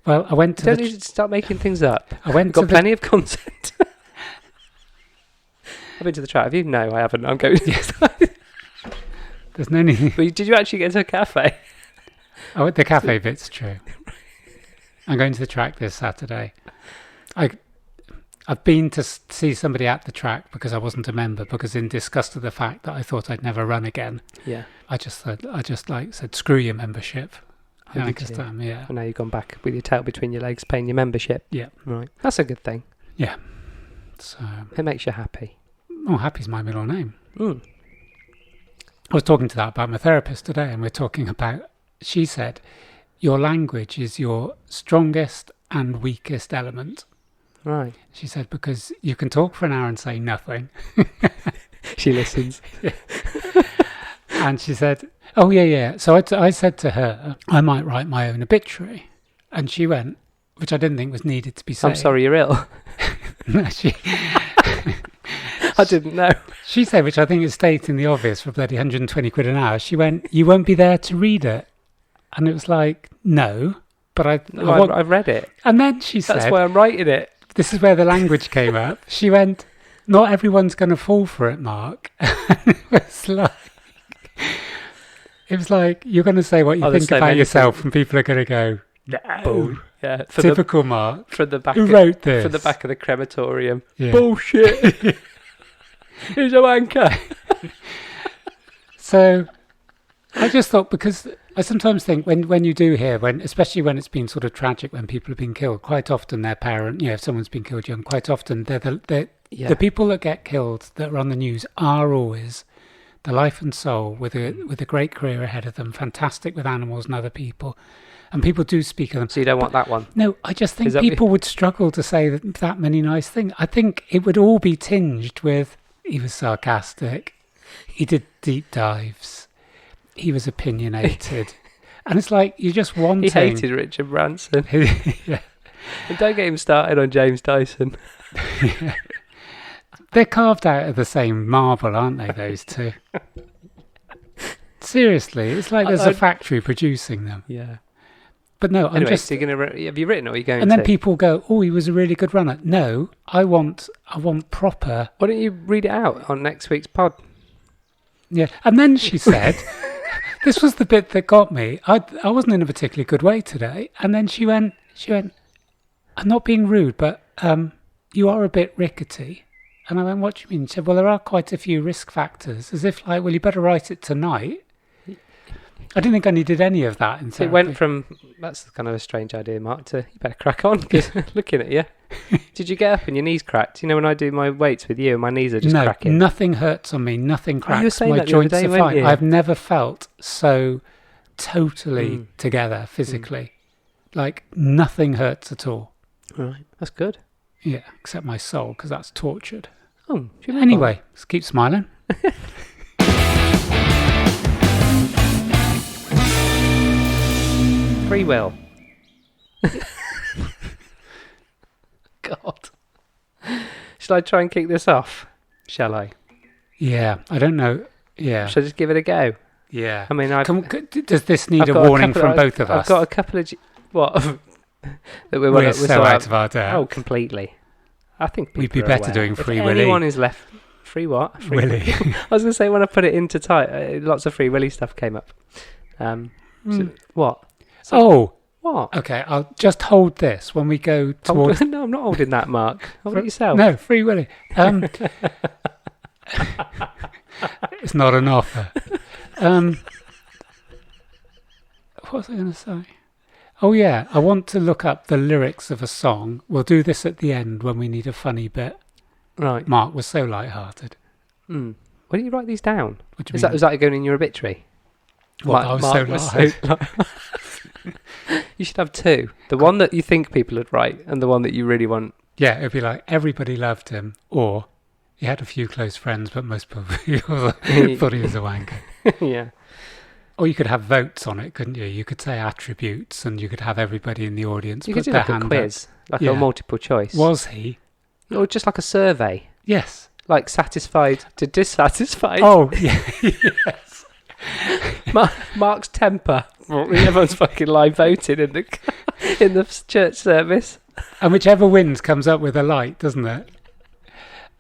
Well, I went to Don't need to start making things up. I've got plenty of content. I've been to the track. Have you? No, I haven't. I'm going. Yes. There's no need. But did you actually get to a cafe? Oh, the cafe bit's true. I'm going to the track this Saturday. I've been to see somebody at the track because I wasn't a member, because in disgust of the fact that I thought I'd never run again. Yeah. I just said, screw your membership. Yeah. And now you've gone back with your tail between your legs, paying your membership. Yeah. Right. That's a good thing. Yeah. So it makes you happy. Oh, happy's my middle name. I was talking to that about my therapist today, and we're talking about, she said, your language is your strongest and weakest element. Right. She said, because you can talk for an hour and say nothing. She listens. And she said, oh, yeah. So I said to her, I might write my own obituary. And she went, which I didn't think was needed to be said. I'm sorry you're ill. No, I didn't know. She said, which I think is stating the obvious for bloody 120 quid an hour. She went, you won't be there to read it. And it was like, no, but I've read it. And then she said, that's why I'm writing it. This is where the language came up. She went, not everyone's going to fall for it, Mark. And it was like, you're going to say what you think about yourself and people are going to go, no. Yeah, typical Mark. From the back Who wrote this? From the back of the crematorium. Yeah. Bullshit. He's a wanker. So I just thought, because I sometimes think when you do hear, especially when it's been sort of tragic, when people have been killed, quite often their parent, if someone's been killed young, quite often they're the people that get killed that are on the news are always the life and soul with a great career ahead of them, fantastic with animals and other people. And people do speak of them. So you don't want that one? No, I just think people would struggle to say that many nice things. I think it would all be tinged with, he was sarcastic, he did deep dives, he was opinionated. And it's like, you're just wanting... He hated Richard Branson. Yeah. And don't get him started on James Dyson. Yeah. They're carved out of the same marble, aren't they, those two? Seriously, it's like there's a factory producing them. Yeah. But no, anyway, so you're gonna have you written or are you going to? And then people go, oh, he was a really good runner. No, I want proper... Why don't you read it out on next week's pod? Yeah, and then she said, this was the bit that got me. I wasn't in a particularly good way today. And then she went, I'm not being rude, but you are a bit rickety. And I went, what do you mean? She said, well, there are quite a few risk factors. As if like, well, you better write it tonight. I didn't think I needed any of that in therapy. It went from, that's kind of a strange idea, Mark, to you better crack on, because looking at you. Did you get up and your knees cracked? You know, when I do my weights with you, my knees are just cracking. No, nothing hurts on me, nothing cracks. You were saying my that joints the other day, are fine. weren't you? I've never felt so totally together physically. Like, nothing hurts at all. Right, that's good. Yeah, except my soul, because that's tortured. Oh, anyway, let's keep smiling. Free will. God. Shall I try and kick this off? Shall I? Yeah, I don't know. Yeah. Shall I just give it a go? Yeah. I mean, does this need a warning from both of us? I've got a couple of... What? That we're so out of our depth. Oh, completely. I think we'd be better doing Free Willy. Anyone is left... Free what? Free Willy. I was going to say, when I put it into type, lots of Free Willy stuff came up. So, what? What? Okay, I'll just hold this when we go towards... No, I'm not holding that, Mark. Hold it yourself. No, Free Willy. It's not an offer. What was I going to say? Oh, yeah, I want to look up the lyrics of a song. We'll do this at the end when we need a funny bit. Right. Mark was so light-hearted. Why don't you write these down? What do you mean? Was that going in your obituary? What, I was so light-hearted? You should have two. The one that you think people would write and the one that you really want. Yeah, it'd be like, everybody loved him, or he had a few close friends, but most people thought he was a wanker. Yeah. Or you could have votes on it, couldn't you? You could say attributes, and you could have everybody in the audience put their hand up. You hand could do like a quiz, like a multiple choice. Was he? Or just like a survey. Yes. Like satisfied to dissatisfied. Oh, yeah. Yes. Mark's temper. Everyone's fucking live voting in the church service. And whichever wins comes up with a light, doesn't it?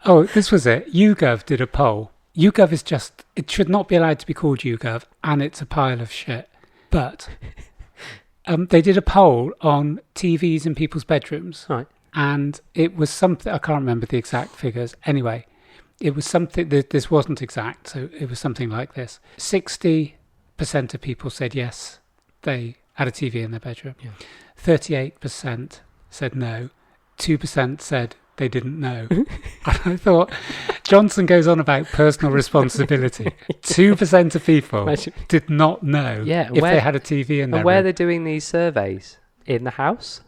Oh, this was it. YouGov did a poll. YouGov is just... It should not be allowed to be called YouGov, and it's a pile of shit. But they did a poll on TVs in people's bedrooms. Right. And it was something... I can't remember the exact figures. Anyway, it was something... This wasn't exact, so it was something like this. 60% of people said yes, they had a TV in their bedroom. Yeah. 38% said no. 2% said they didn't know. And I thought, Johnson goes on about personal responsibility. 2% of people did not know if they had a TV in their room. And where they're doing these surveys? In the house?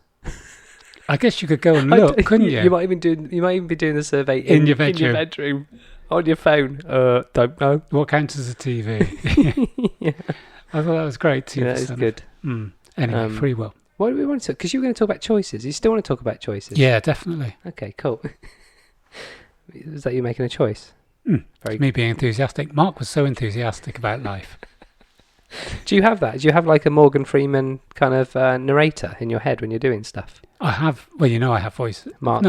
I guess you could go and look, couldn't you? You might even be doing the survey in your bedroom. On your phone? Don't know. What counts as a TV? Yeah. I thought that was great too. Yeah, that is good. Anyway, free will. What do we want to talk? Because you were going to talk about choices. You still want to talk about choices? Yeah, definitely. Okay, cool. Is that you making a choice? Very me being enthusiastic. Mark was so enthusiastic about life. Do you have that? Do you have like a Morgan Freeman kind of narrator in your head when you're doing stuff? I have. Well, I have voice. Mark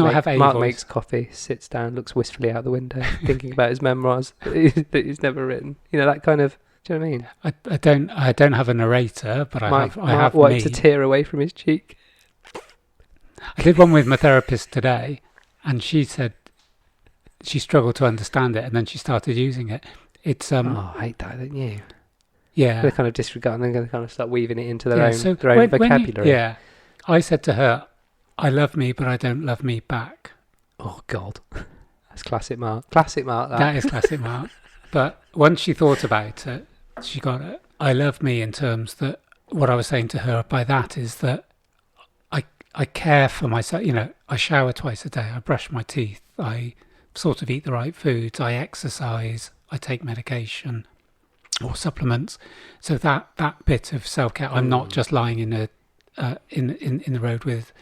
makes coffee, sits down, looks wistfully out the window, thinking about his memoirs that he's never written. That kind of. Do you know what I mean? I don't have a narrator, but I have wiped me. a tear away from his cheek. I did one with my therapist today, and she said she struggled to understand it, and then she started using it. It's I hate that, don't you? Yeah. They kind of disregard, and then they kind of start weaving it into their own vocabulary. I said to her, "I love me, but I don't love me back." Oh God, that's classic Mark. Classic Mark. That is classic Mark. But once she thought about it, she got it. I love me in terms that what I was saying to her by that is that I care for myself. I shower twice a day. I brush my teeth. I sort of eat the right foods. I exercise. I take medication or supplements. So that bit of self-care, I'm not just lying in the road with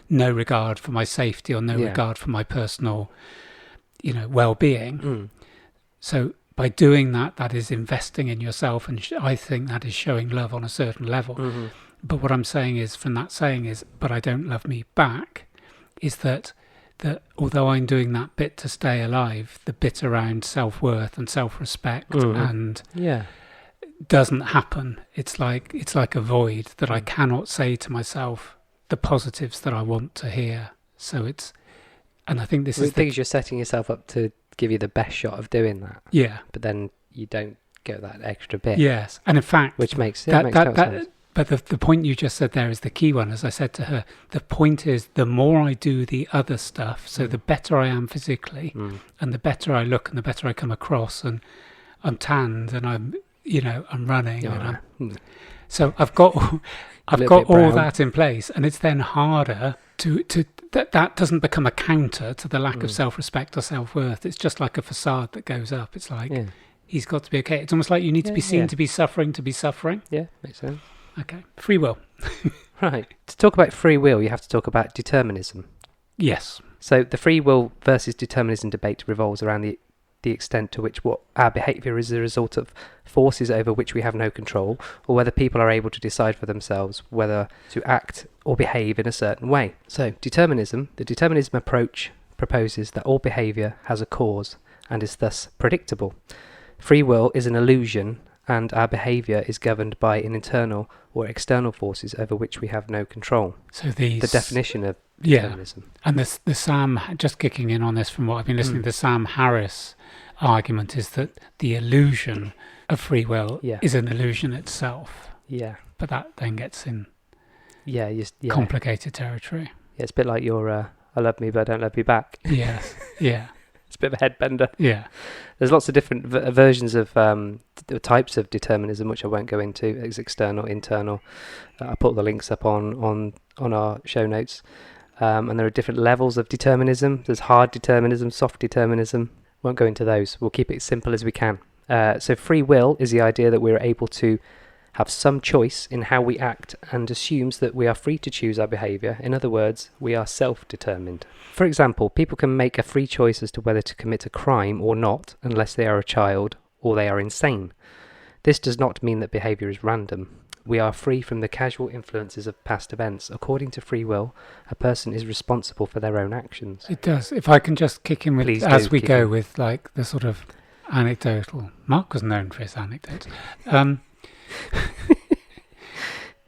no regard for my safety or no regard for my personal, well-being. So by doing that is investing in yourself, and I think that is showing love on a certain level. Mm-hmm. But what I'm saying is, from that saying is, but I don't love me back, is that although I'm doing that bit to stay alive, the bit around self-worth and self-respect and doesn't happen. It's like a void that I cannot say to myself the positives that I want to hear. So and I think this is the thing is, you're setting yourself up to give you the best shot of doing that. Yeah. But then you don't get that extra bit. Yes. And in fact, which makes total sense. But the point you just said there is the key one. As I said to her, the point is the more I do the other stuff, so the better I am physically, and the better I look, and the better I come across, and I'm tanned, and I'm running, so I've got all that in place, and it's then harder to that doesn't become a counter to the lack of self-respect or self-worth. It's just like a facade that goes up. It's like he's got to be okay. It's almost like you need to be seen to be suffering. Yeah, makes sense. Okay, free will. Right. To talk about free will, you have to talk about determinism. Yes. So the free will versus determinism debate revolves around the extent to which what our behaviour is a result of forces over which we have no control, or whether people are able to decide for themselves whether to act or behave in a certain way. So the determinism approach proposes that all behaviour has a cause and is thus predictable. Free will is an illusion, and our behaviour is governed by an internal or external forces over which we have no control. So the definition of determinism. And the Sam, just kicking in on this from what I've been listening, the Sam Harris argument is that the illusion of free will is an illusion itself. Yeah. But that then gets in complicated territory. Yeah, it's a bit like your I love me but I don't love you back. Yes, yeah. It's a bit of a headbender. Yeah. There's lots of different versions of the types of determinism, which I won't go into. It's external, internal. I put the links up on our show notes. And there are different levels of determinism. There's hard determinism, soft determinism. Won't go into those. We'll keep it as simple as we can. So free will is the idea that we're able to have some choice in how we act, and assumes that we are free to choose our behaviour. In other words, we are self-determined. For example, people can make a free choice as to whether to commit a crime or not, unless they are a child or they are insane. This does not mean that behaviour is random. We are free from the casual influences of past events. According to free will, a person is responsible for their own actions. It does. If I can just kick in with, as we go with like the sort of anecdotal. Mark was known for his anecdotes.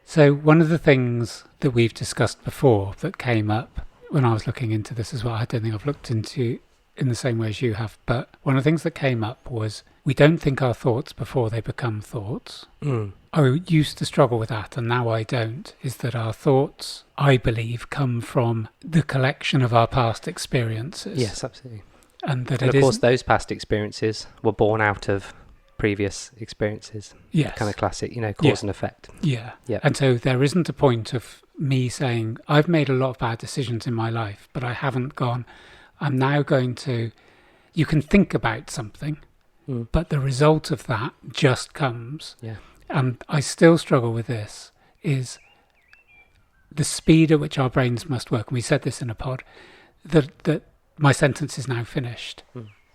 So one of the things that we've discussed before that came up when I was looking into this as well, I don't think I've looked into in the same way as you have, but one of the things that came up was we don't think our thoughts before they become thoughts. I used to struggle with that, and now I don't, is that our thoughts, I believe, come from the collection of our past experiences. Yes, absolutely. And of course those past experiences were born out of previous experiences. Yes. Kind of classic, cause and effect. Yeah. And so there isn't a point of me saying, I've made a lot of bad decisions in my life, but I haven't gone, I'm now going to you can think about something, but the result of that just comes. Yeah. And I still struggle with this, is the speed at which our brains must work. And we said this in a pod, that my sentence is now finished,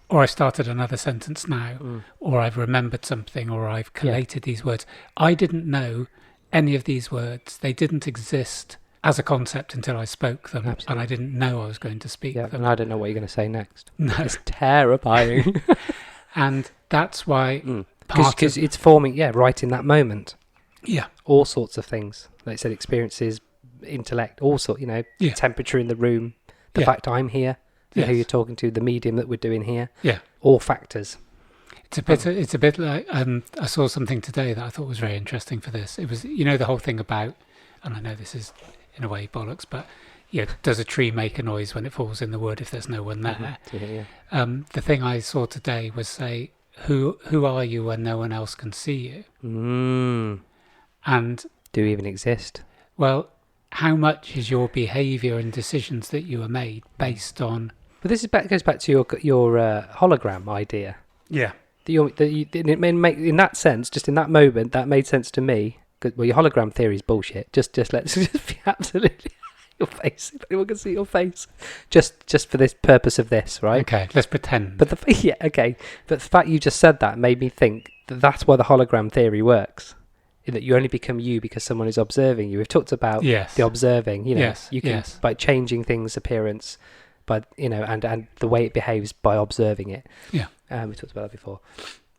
or I started another sentence now, or I've remembered something, or I've collated these words. I didn't know any of these words. They didn't exist as a concept until I spoke them. Absolutely. And I didn't know I was going to speak them. And I don't know what you're going to say next. No. It's terrifying. And that's why... Because it's forming, right in that moment. Yeah. All sorts of things. Like I said, experiences, intellect, all sorts, temperature in the room, the fact I'm here, who you're talking to, the medium that we're doing here. Yeah. All factors. It's a bit like, I saw something today that I thought was very interesting for this. It was, the whole thing about, and I know this is in a way bollocks, but does a tree make a noise when it falls in the wood if there's no one there? The thing I saw today was say, who are you when no one else can see you? And do you even exist? Well, how much is your behaviour and decisions that you are made based on? But this goes back to your hologram idea. Yeah. It make, in that sense, just in that moment, that made sense to me. Well, your hologram theory is bullshit. Just let's just be absolutely your face. If anyone can see your face, just for this purpose of this, right? Okay, let's pretend. But But the fact you just said that made me think that that's why the hologram theory works. That you only become you because someone is observing you. We've talked about the observing. You can by changing things' appearance, but and the way it behaves by observing it. Yeah, we talked about that before.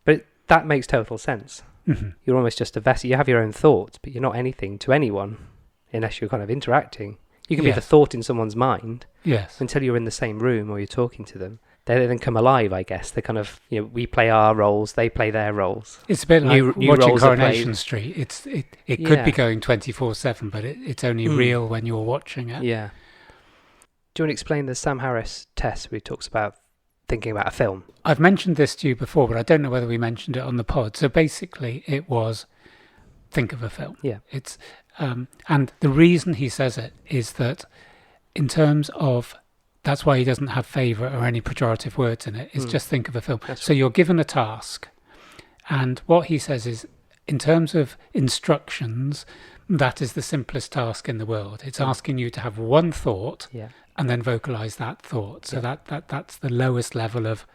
But that makes total sense. Mm-hmm. You're almost just a vessel. You have your own thoughts, but you're not anything to anyone unless you're kind of interacting. You can be the thought in someone's mind until you're in the same room or you're talking to them. They then come alive, I guess. They kind of, we play our roles, they play their roles. It's a bit like watching Coronation Street. It could be going 24/7, but it's only real when you're watching it. Yeah. Do you want to explain the Sam Harris test where he talks about thinking about a film? I've mentioned this to you before, but I don't know whether we mentioned it on the pod. So basically, it was think of a film. Yeah. It's and the reason he says it is that in terms of, that's why he doesn't have favourite or any pejorative words in it. It's just think of a film. So you're given a task, and what he says is, in terms of instructions, that is the simplest task in the world. It's asking you to have one thought and then vocalise that thought. So that's the lowest level of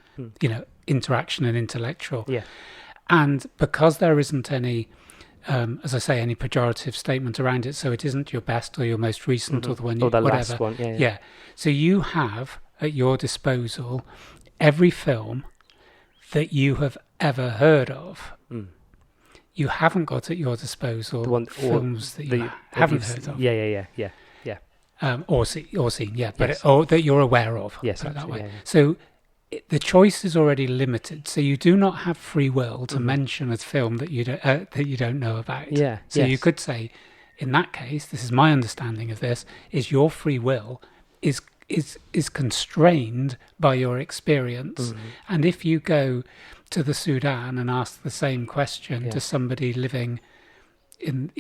interaction and intellectual. Yeah. And because there isn't any, as I say, any pejorative statement around it, so it isn't your best or your most recent or the one you, or the whatever. Last one. Yeah. So you have at your disposal every film that you have ever heard of. You haven't got at your disposal films that you haven't heard of. Yeah. Or seen, but or that you're aware of. Yes, that way. Yeah. So the choice is already limited. So you do not have free will to mention a film that you don't know about. Yeah. So you could say, in that case, this is my understanding of this: is your free will is constrained by your experience, and if you go to the Sudan and ask the same question to somebody living in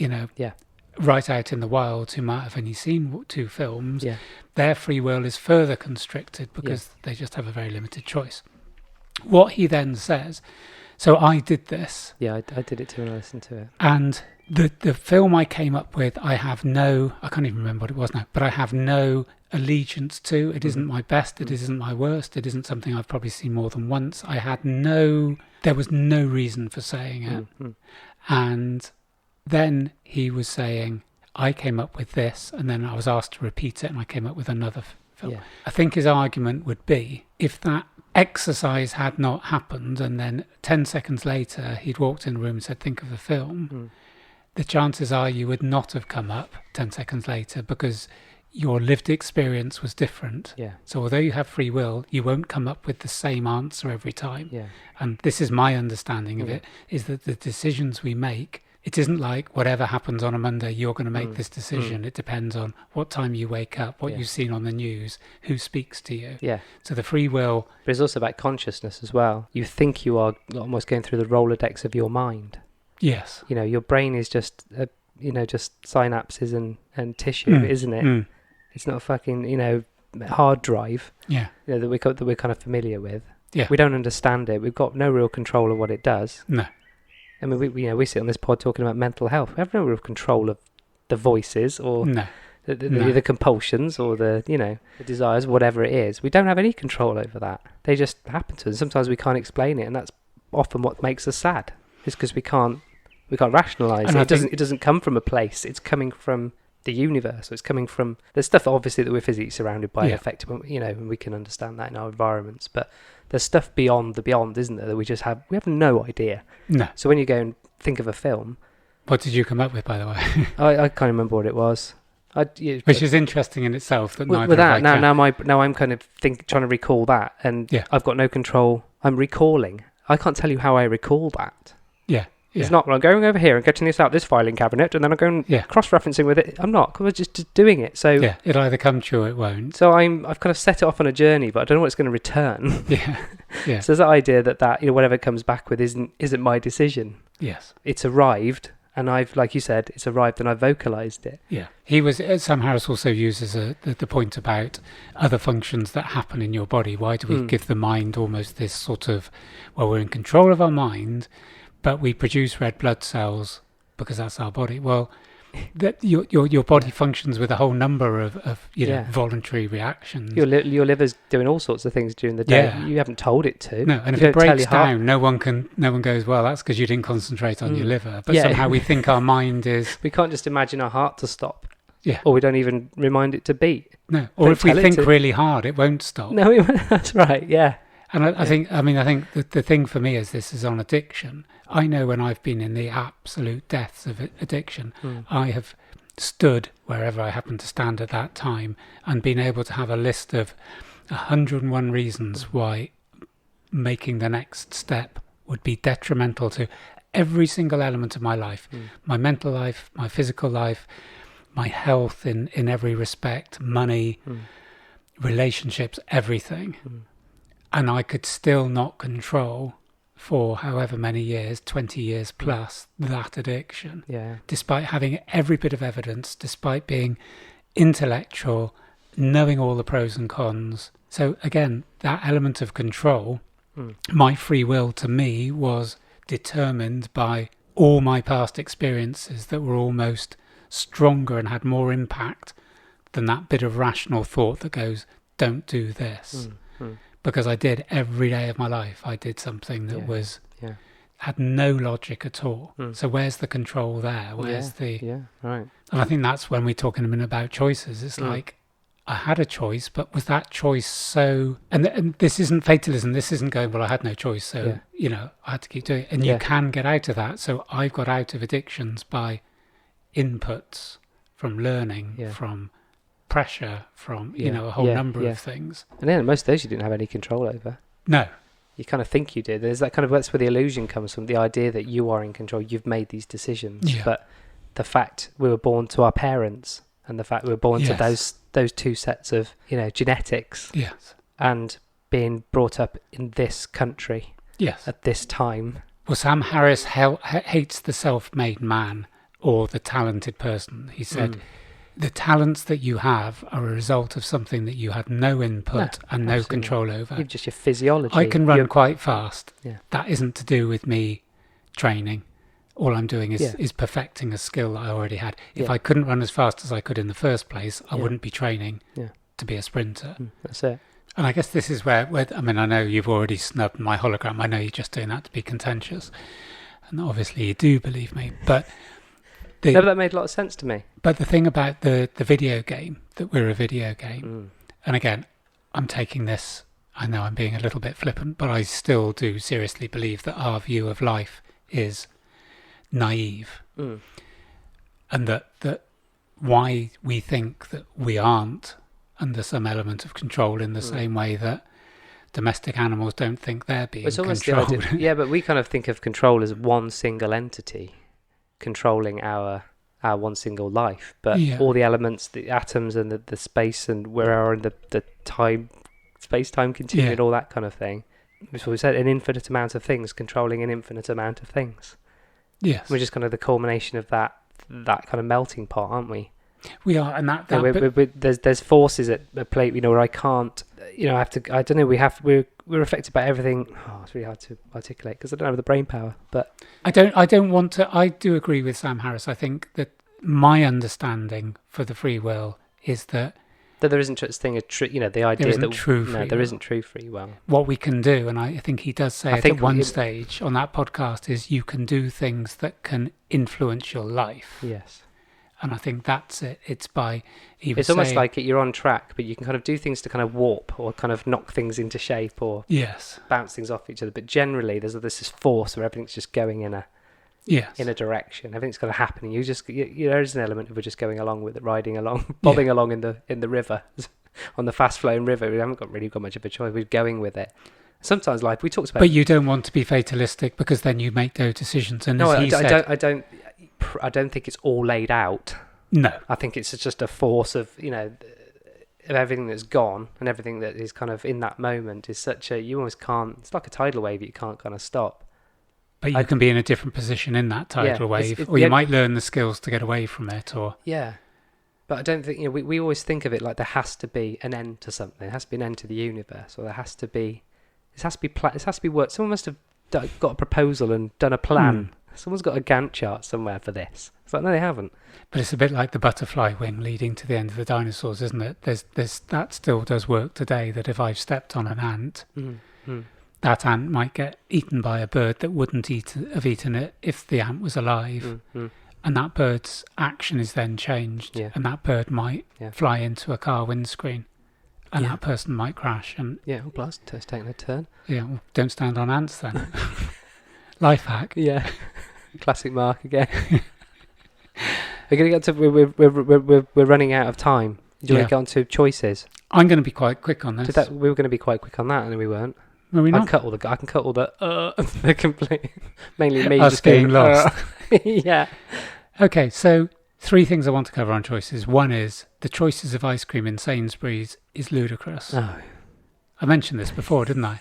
right out in the wild who might have only seen 2 films, their free will is further constricted because they just have a very limited choice. What he then says, so I did this. Yeah, I did it too and I listened to it. And the film I came up with, I can't even remember what it was now, but I have no allegiance to. It isn't my best, it isn't my worst, it isn't something I've probably seen more than once. There was no reason for saying it. And then he was saying, I came up with this, and then I was asked to repeat it, and I came up with another film. Yeah. I think his argument would be, if that exercise had not happened, and then 10 seconds later he'd walked in the room and said, think of a film, the chances are you would not have come up 10 seconds later because your lived experience was different. Yeah. So although you have free will, you won't come up with the same answer every time. Yeah. And this is my understanding of it, is that the decisions we make, it isn't like whatever happens on a Monday, you're going to make this decision. It depends on what time you wake up, what you've seen on the news, who speaks to you. Yeah. So the free will... But it's also about consciousness as well. You think you are almost going through the Rolodex of your mind. Yes. Your brain is just, just synapses and tissue, isn't it? It's not a fucking, hard drive. Yeah. That we're kind of familiar with. Yeah. We don't understand it. We've got no real control of what it does. No. I mean, we sit on this pod talking about mental health. We have no real control of the voices or the compulsions or the desires, whatever it is. We don't have any control over that. They just happen to us. Sometimes we can't explain it, and that's often what makes us sad. It's because we can't rationalise it. It doesn't come from a place. It's coming from the universe. So it's coming from there's stuff obviously that we're physically surrounded by, affected, and we can understand that in our environments. But there's stuff beyond the beyond, isn't there? That we have no idea. No. So when you go and think of a film, what did you come up with, by the way? I can't remember what it was. Which is interesting in itself. That with that now I'm kind of trying to recall that, and I've got no control. I'm recalling. I can't tell you how I recall that. Yeah. It's not, well, I'm going over here and getting this out this filing cabinet, and then I'm going cross-referencing with it. I'm not, because we're just doing it. So it'll either come true or it won't. So I've kind of set it off on a journey, but I don't know what it's going to return. Yeah. So there's that idea that whatever it comes back with isn't my decision. Yes. It's arrived, and I've, like you said, it's arrived and I've vocalised it. Yeah. Sam Harris also uses the point about other functions that happen in your body. Why do we give the mind almost this sort of, well, we're in control of our mind, but we produce red blood cells because that's our body. Well, that your body functions with a whole number of voluntary reactions. Your liver's doing all sorts of things during the day. Yeah. You haven't told it to. No, and if it breaks down, no one goes, well, that's because you didn't concentrate on your liver. But somehow we think our mind is. We can't just imagine our heart to stop. Yeah. Or we don't even remind it to beat. No. Or if we think really hard, it won't stop. No, that's right. Yeah. And I think the thing for me is on addiction. I know when I've been in the absolute depths of addiction, I have stood wherever I happen to stand at that time and been able to have a list of 101 reasons why making the next step would be detrimental to every single element of my life, my mental life, my physical life, my health in every respect, money, relationships, everything. And I could still not control for however many years, 20 years plus, that addiction. Yeah. Despite having every bit of evidence, despite being intellectual, knowing all the pros and cons. So again, that element of control, my free will to me was determined by all my past experiences that were almost stronger and had more impact than that bit of rational thought that goes, don't do this. Because I did every day of my life. I did something that had no logic at all. So where's the control there? Where's right. And I think that's when we talk in a minute about choices. It's like, I had a choice, but was that choice so... And this isn't fatalism. This isn't going, well, I had no choice, so, I had to keep doing it. And you can get out of that. So I've got out of addictions by inputs from learning, from pressure, from a whole number of things. And then most of those you didn't have any control over. No. You kind of think you did. There's that kind of, that's where the illusion comes from, the idea that you are in control, you've made these decisions. But the fact we were born to our parents and the fact we were born to those two sets of genetics and being brought up in this country at this time. Well, Sam Harris hates the self-made man or the talented person. He said the talents that you have are a result of something that you had no input and no control over. You've just your physiology. I can run quite fast. That isn't to do with me training. All I'm doing is perfecting a skill that I already had. If I couldn't run as fast as I could in the first place, I wouldn't be training to be a sprinter. That's it. And I guess this is where, I mean, I know you've already snubbed my hologram. I know you're just doing that to be contentious. And obviously you do believe me. But that made a lot of sense to me. But the thing about the video game, that we're a video game, and again, I'm taking this, I know I'm being a little bit flippant, but I still do seriously believe that our view of life is naive. And that why we think that we aren't under some element of control in the same way that domestic animals don't think they're being controlled. But we kind of think of control as one single entity controlling our one single life, but all the elements, the atoms and the space and where we are in the time, space-time continuum and all that kind of thing. So we said an infinite amount of things controlling an infinite amount of things. Yes. We're just kind of the culmination of that kind of melting pot, aren't we? We are, and that there's forces at play, where I can't, I don't know, we're affected by everything. It's really hard to articulate because I don't have the brain power, but I don't want to. I do agree with Sam Harris. I think that my understanding for the free will is that there isn't such thing as true, the idea there isn't that true free will. There isn't true free will. What we can do, and I think he does say it at one stage on that podcast, is you can do things that can influence your life. Yes. And I think that's it. It's by even it's almost like you're on track, but you can kind of do things to kind of warp or kind of knock things into shape or bounce things off each other. But generally, there's this force where everything's just going in a direction. Everything's going to happen. And there is an element of we're just going along with it, riding along, bobbing along in the river, on the fast flowing river. We haven't really got much of a choice. We're going with it. Sometimes life, we talked about. But you don't want to be fatalistic because then you make those decisions. And no, I don't think it's all laid out. No. I think it's just a force of, of everything that's gone and everything that is kind of in that moment is you almost can't, it's like a tidal wave that you can't kind of stop. But you can be in a different position in that tidal wave, or you might learn the skills to get away from it, or... Yeah. But I don't think, we always think of it like there has to be an end to something. There has to be an end to the universe, or it has to be work. Someone must have got a proposal and done a plan. Someone's got a Gantt chart somewhere for this. It's like, no, they haven't. But it's a bit like the butterfly wing leading to the end of the dinosaurs, isn't it? There's that still does work today, that if I've stepped on an ant, that ant might get eaten by a bird that wouldn't have eaten it if the ant was alive. And that bird's action is then changed. Yeah. And that bird might fly into a car windscreen. And that person might crash. And plus, it's taking a turn. Yeah, well, don't stand on ants then. Life hack. Yeah. Classic Mark again. We're going to get to. We're running out of time. Do you want to get on to choices? I'm going to be quite quick on this. We were going to be quite quick on that, and we weren't. No, we're not. I can cut all the complete. Mainly me just getting lost. Yeah. Okay, so 3 things I want to cover on choices. One is the choices of ice cream in Sainsbury's is ludicrous. Oh. I mentioned this before, didn't I?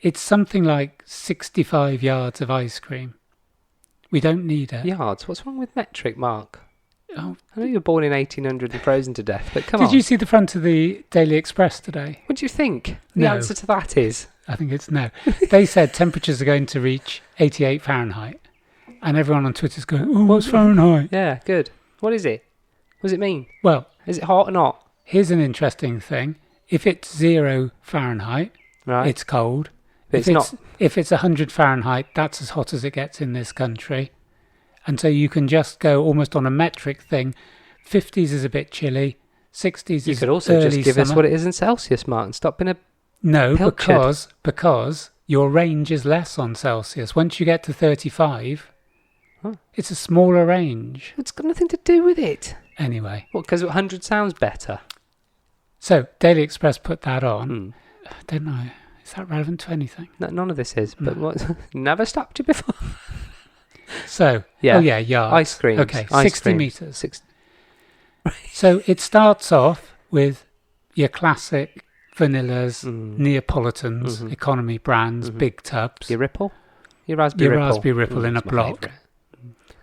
It's something like 65 yards of ice cream. We don't need it. Yards? What's wrong with metric, Mark? Oh, I know you were born in 1800 and frozen to death, but come on. Did you see the front of the Daily Express today? What do you think the answer to that is? I think it's no. They said temperatures are going to reach 88 Fahrenheit. And everyone on Twitter's going, oh, what's Fahrenheit? Yeah, good. What is it? What does it mean? Well, is it hot or not? Here's an interesting thing. If it's 0 Fahrenheit, it's cold. If it's 100 Fahrenheit, that's as hot as it gets in this country. And so you can just go almost on a metric thing. 50s is a bit chilly. 60s is You could also just give us what it is in Celsius, Martin. Stop being a No, because your range is less on Celsius. Once you get to 35, it's a smaller range. It's got nothing to do with it. Anyway. What, because 100 sounds better? So, Daily Express put that on. I don't know. Is that relevant to anything? No, none of this is, but what? Never stopped you before. So, yards. Ice cream. Okay, 60 metres. 60. So, it starts off with your classic vanillas, Neapolitans, economy brands, big tubs. Your Ripple? Your Raspberry Ripple in a block.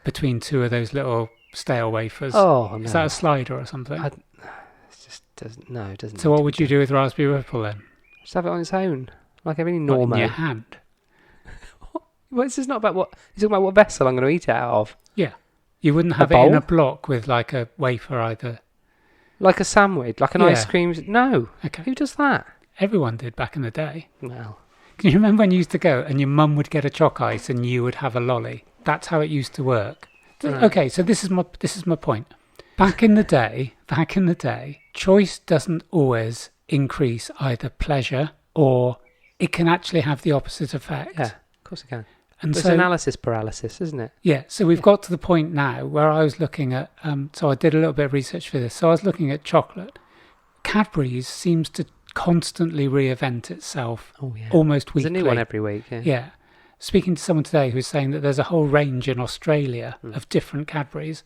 Between 2 of those little stale wafers. Oh, no. Is that a slider or something? It just doesn't. No, it doesn't. So what would you do with Raspberry Ripple then? Just have it on its own, like every normal. In your hand. Well, this is not about what. You're talking about what vessel I'm going to eat it out of. Yeah, you wouldn't have it in a block with like a wafer either. Like a sandwich, like an ice cream. No. Okay. Who does that? Everyone did back in the day. Well, can you remember when you used to go and your mum would get a choc ice and you would have a lolly? That's how it used to work. Right. Okay, so this is my point. Back in the day, choice doesn't always increase either pleasure or it can actually have the opposite effect. Yeah, of course it can. And it's analysis paralysis, isn't it? Yeah, so we've got to the point now where I was looking at, so I did a little bit of research for this. So I was looking at chocolate. Cadbury's seems to constantly reinvent itself almost weekly. There's a new one every week, Yeah. Speaking to someone today who's saying that there's a whole range in Australia of different Cadburys.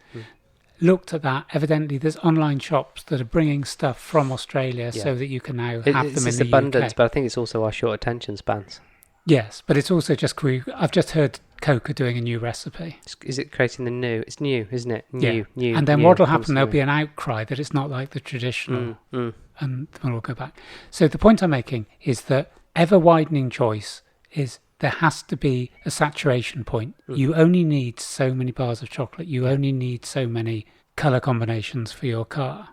Looked at that. Evidently, there's online shops that are bringing stuff from Australia so that you can now have them in the UK. It's abundance, but I think it's also our short attention spans. Yes, but it's also just I've just heard Coke are doing a new recipe. Is it creating the new? It's new, isn't it? New. And then what will happen, there'll be an outcry that it's not like the traditional, and then we'll go back. So the point I'm making is that ever-widening choice is there has to be a saturation point. You only need so many bars of chocolate. You only need so many colour combinations for your car.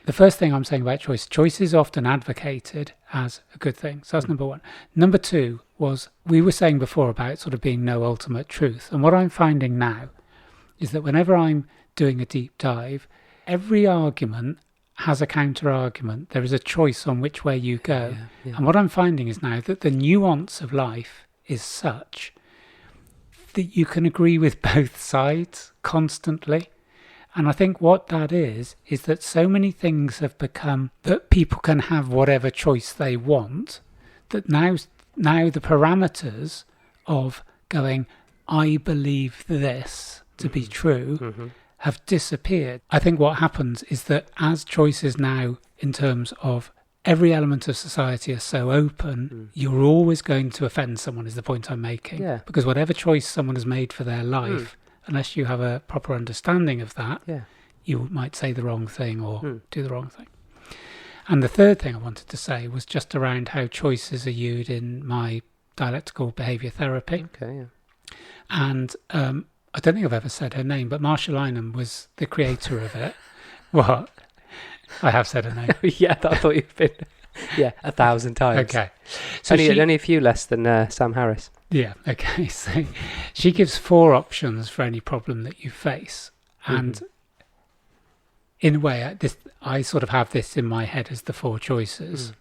The first thing I'm saying about choice is often advocated as a good thing. So that's number one. Number two was, we were saying before about sort of being no ultimate truth. And what I'm finding now is that whenever I'm doing a deep dive, every argument has a counter argument. There is a choice on which way you go. And what I'm finding is now that the nuance of life is such that you can agree with both sides constantly. And I think what that is that so many things have become that people can have whatever choice they want, that now the parameters of going, I believe this to be true, have disappeared. I think what happens is that as choices now, in terms of every element of society, are so open, you're always going to offend someone, is the point I'm making. Yeah. Because whatever choice someone has made for their life, unless you have a proper understanding of that, you might say the wrong thing or do the wrong thing. And the third thing I wanted to say was just around how choices are used in my dialectical behaviour therapy. Okay, yeah. And I don't think I've ever said her name, but Marsha Lynham was the creator of it. What? I have said her name. Yeah, I thought you'd been 1,000 times. Okay. So only a few less than Sam Harris. Yeah, okay. So she gives 4 options for any problem that you face. And in a way, I sort of have this in my head as the 4 choices.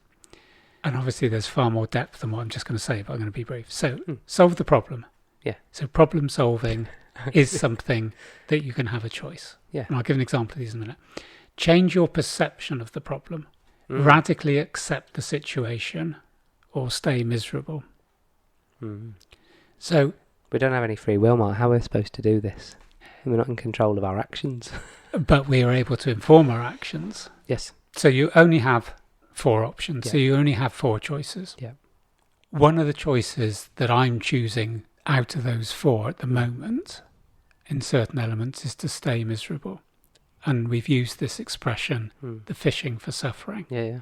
And obviously there's far more depth than what I'm just going to say, but I'm going to be brief. So solve the problem. Yeah. So problem solving is something that you can have a choice. Yeah. And I'll give an example of these in a minute. Change your perception of the problem. Radically accept the situation or stay miserable. So we don't have any free will, Mark. How are we supposed to do this? We're not in control of our actions. But we are able to inform our actions. Yes. So you only have 4 options. Yeah. So you only have 4 choices. Yeah. One of the choices that I'm choosing out of those 4 at the moment, in certain elements, is to stay miserable. And we've used this expression, the fishing for suffering. Yeah.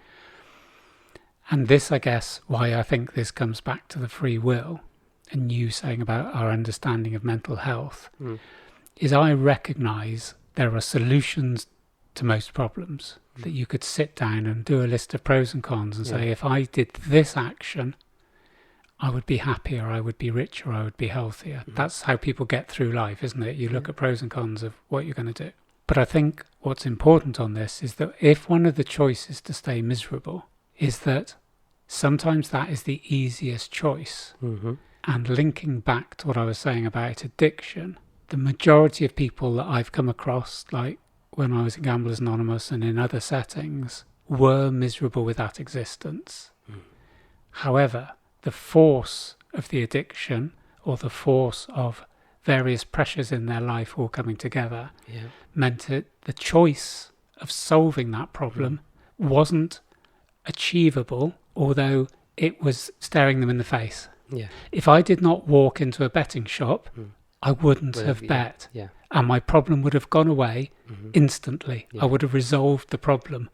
And this, I guess, why I think this comes back to the free will and you saying about our understanding of mental health, is I recognise there are solutions to most problems, that you could sit down and do a list of pros and cons and say, if I did this action, I would be happier, I would be richer, I would be healthier. That's how people get through life, isn't it? You look at pros and cons of what you're going to do. But I think what's important on this is that if one of the choices to stay miserable is that sometimes that is the easiest choice. And linking back to what I was saying about addiction, the majority of people that I've come across, like when I was in Gamblers Anonymous and in other settings, were miserable with that existence. However, the force of the addiction or the force of various pressures in their life all coming together meant that the choice of solving that problem wasn't achievable, although it was staring them in the face. If I did not walk into a betting shop, I wouldn't have bet. And my problem would have gone away instantly. I would have resolved the problem.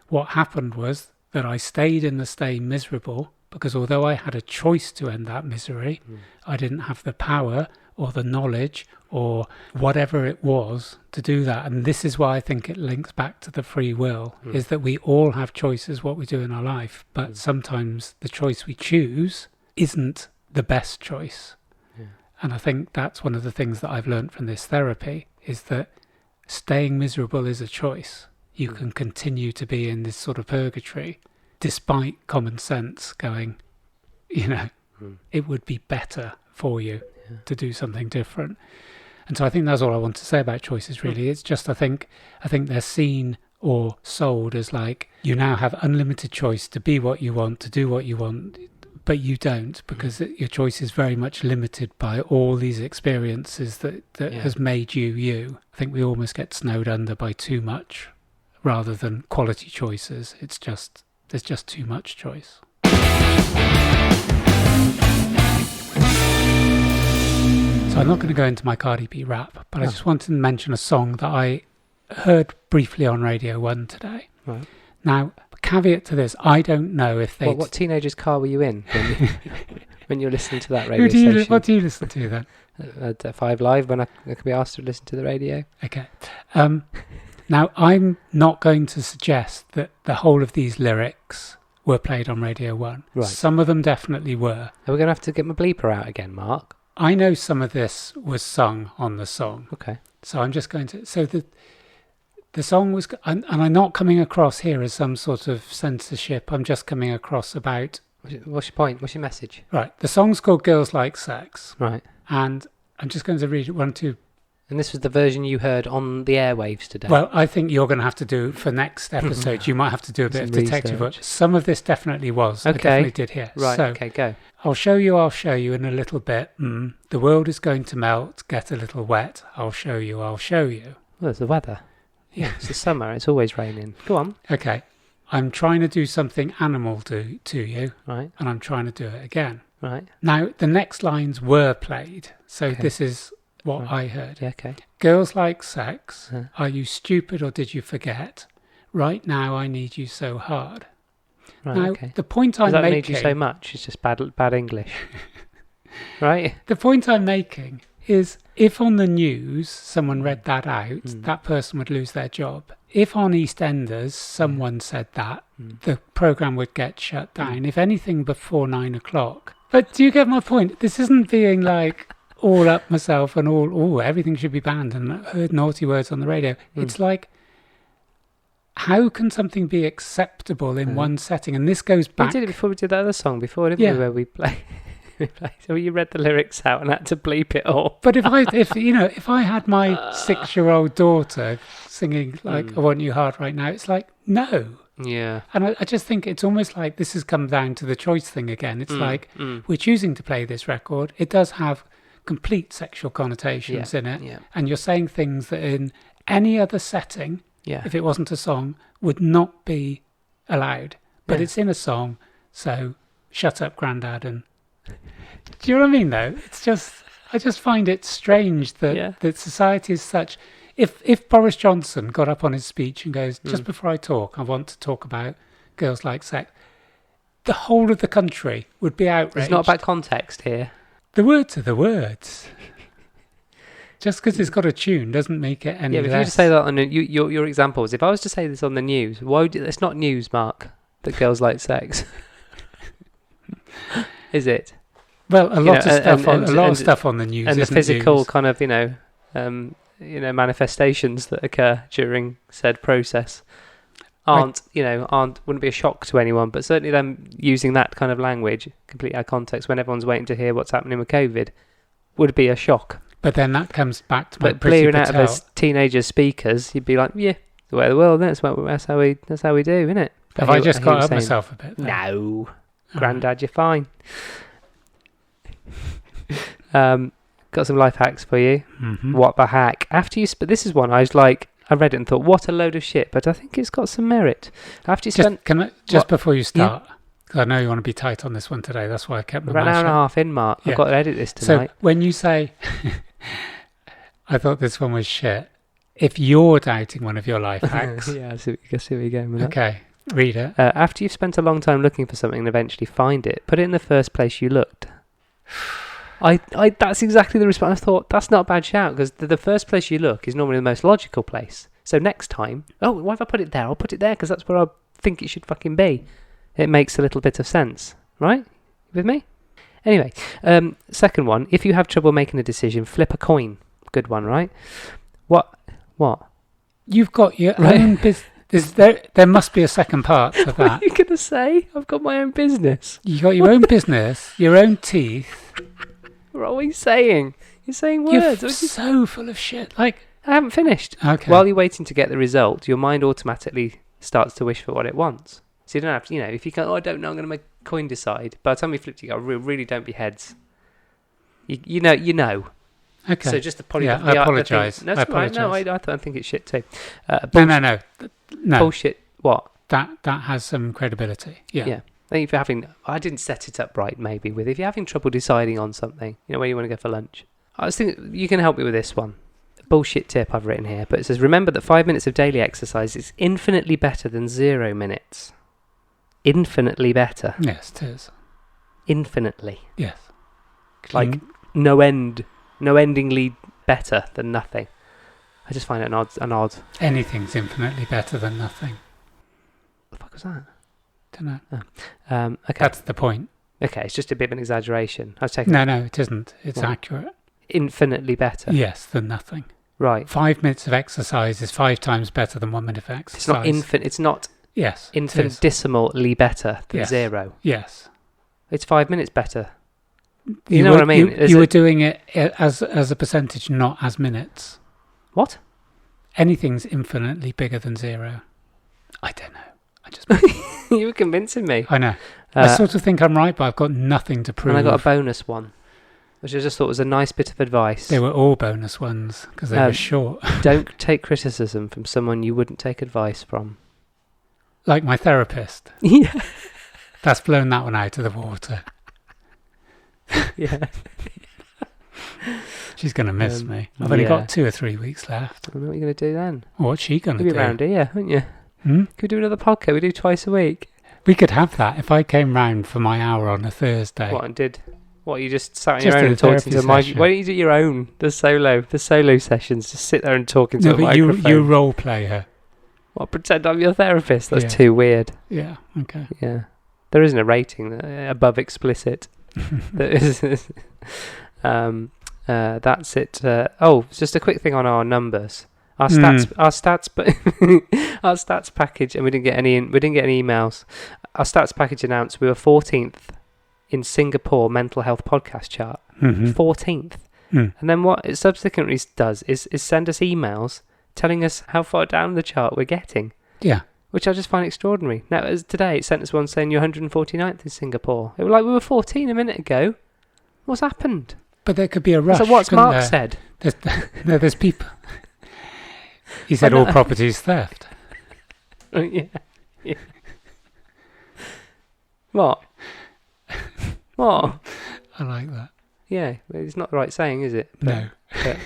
What happened was that I stayed in the stay miserable because although I had a choice to end that misery, I didn't have the power or the knowledge or whatever it was to do that. And this is why I think it links back to the free will, is that we all have choices what we do in our life, but sometimes the choice we choose isn't the best choice. And I think that's one of the things that I've learned from this therapy, is that staying miserable is a choice. You can continue to be in this sort of purgatory despite common sense going, it would be better for you to do something different. And so I think that's all I want to say about choices, really. It's just I think they're seen or sold as like, you now have unlimited choice to be what you want, to do what you want, but you don't, because your choice is very much limited by all these experiences that has made you. I think we almost get snowed under by too much rather than quality choices. There's just too much choice. So I'm not going to go into my Cardi B rap, but I just wanted to mention a song that I heard briefly on Radio 1 today. Right. Now, caveat to this, I don't know if they... What teenager's car were you in when you're listening to that radio station? What do you listen to then? At 5 Live, when I could be asked to listen to the radio. Okay. Now, I'm not going to suggest that the whole of these lyrics were played on Radio 1. Right. Some of them definitely were. Are we going to have to get my bleeper out again, Mark? I know some of this was sung on the song. Okay. So I'm just going to... So the song was... And I'm not coming across here as some sort of censorship. I'm just coming across about... What's your point? What's your message? Right. The song's called Girls Like Sex. Right. And I'm just going to read it 1, 2... And this was the version you heard on the airwaves today? Well, I think you're going to have to do, for next episode, you might have to do a bit of detective work. Some of this definitely was. Okay. I definitely did hear. Right, so, okay, go. I'll show you in a little bit. The world is going to melt, get a little wet. I'll show you. Well, it's the weather. Yeah, it's the summer. It's always raining. Go on. Okay. I'm trying to do something animal to you. Right. And I'm trying to do it again. Right. Now, the next lines were played. So Okay. this is what I heard. Yeah, okay. Girls like sex. Are you stupid or did you forget? Right now I need you so hard. Right, now, okay. the point Does I'm that making... need you so much? It's just bad English. Right? The point I'm making is if on the news someone read that out, that person would lose their job. If on EastEnders someone said that, the programme would get shut down. If anything before 9 o'clock. But do you get my point? This isn't being like... all up myself and everything should be banned and heard naughty words on the radio. It's like, how can something be acceptable in one setting? And this goes back... We did it before we did that other song before, didn't we, where we play... So you read the lyrics out and had to bleep it all. But if I had my 6-year-old daughter singing like, I want you hard right now, it's like, no. Yeah. And I just think it's almost like this has come down to the choice thing again. It's like, we're choosing to play this record. It does have complete sexual connotations in it, and you're saying things that in any other setting, if it wasn't a song, would not be allowed. But it's in a song, so shut up, Grandad. And do you know what I mean? Though it's just, I just find it strange that that society is such. If Boris Johnson got up on his speech and goes, just before I talk, I want to talk about girls like sex, the whole of the country would be outraged. It's not about context here. The words are the words. Just because it's got a tune doesn't make it any less. If you just say that on your examples, if I was to say this on the news, it's not news, Mark, that girls like sex. Is it? Well, a lot of stuff on the news, and the isn't physical news. kind of manifestations that occur during said process wouldn't be a shock to anyone, but certainly them using that kind of language completely out of context when everyone's waiting to hear what's happening with COVID would be a shock. But then that comes back to but clearing out of as teenager speakers, you'd be like, yeah, the way of the world. That's how we do, isn't it? Have I just got up myself a bit? Then? No, Grandad, you're fine. Got some life hacks for you. What the hack? After you, this is one I was like. I read it and thought, what a load of shit, but I think it's got some merit. After you spent... Before you start, because I know you want to be tight on this one today, that's why I kept my mouth shut. An hour and a half in, Mark. I've got to edit this tonight. So when you say, I thought this one was shit, if you're doubting one of your life hacks... I see where you're going with that. Okay, read it. After you've spent a long time looking for something and eventually find it, put it in the first place you looked. That's exactly the response. I thought, that's not a bad shout, because the first place you look is normally the most logical place. So next time, why have I put it there? I'll put it there, because that's where I think it should fucking be. It makes a little bit of sense, right? With me? Anyway, second one, if you have trouble making a decision, flip a coin. Good one, right? What? You've got your own business. There must be a second part to that. What are you going to say? I've got my own business. You got your own business, your own teeth. What are you saying? You're saying words. You're so full of shit. Like, I haven't finished. Okay. While you're waiting to get the result, your mind automatically starts to wish for what it wants. So you don't have to, if you go, I don't know, I'm going to make a coin decide. By the time you flip, you go, really don't be heads. You know. Okay. So just the I apologise. That's right. No, I think it's shit too. No. Bullshit. What? That has some credibility. Yeah. If you're I didn't set it up right, maybe if you're having trouble deciding on something, where you want to go for lunch. I was thinking you can help me with this one. Bullshit tip I've written here, but it says, remember that 5 minutes of daily exercise is infinitely better than 0 minutes. Infinitely better. Yes, it is. Infinitely. Yes. Like no endingly better than nothing. I just find it an odd. Anything's infinitely better than nothing. What the fuck was that? Don't know. Oh. Okay. That's the point. Okay, it's just a bit of an exaggeration. I was taking. No, it isn't. It's accurate. Infinitely better. Yes, than nothing. Right. 5 minutes of exercise is 5 times better than 1 minute of exercise. It's not infinite. It's not. Yes. Infinitesimally better than 0. Yes. It's 5 minutes better. You know what I mean? You were doing it as a percentage, not as minutes. What? Anything's infinitely bigger than 0. I don't know. I just. You were convincing me. I know. I sort of think I'm right, but I've got nothing to prove. And I got a bonus one, which I just thought was a nice bit of advice. They were all bonus ones because they were short. Don't take criticism from someone you wouldn't take advice from. Like my therapist. Yeah. That's blown that one out of the water. Yeah. She's going to miss me. I've only got 2 or 3 weeks left. I don't know what you're going to do then. What's she going to You'll do? be around here, aren't you? Hmm? Could we do another podcast? We do twice a week. We could have that if I came round for my hour on a Thursday. What, you just sat on your own and talked into the mic? Why don't you do your own, the solo sessions? Just sit there and talk into the microphone. You role play her. What, pretend I'm your therapist? That's too weird. Yeah, okay. Yeah. There isn't a rating above explicit. That's it. Just a quick thing on our numbers. Our stats package, and we didn't get any emails. Our stats package announced we were 14th in Singapore mental health podcast chart. 14th. And then what it subsequently does is send us emails telling us how far down the chart we're getting. Yeah. Which I just find extraordinary. Now, as today, it sent us one saying you're 149th in Singapore. It was like we were 14 a minute ago. What's happened? But there could be a rush. So what's Mark said? There's people. He said all property is theft. Yeah. What? What? I like that. Yeah, it's not the right saying, is it? No. But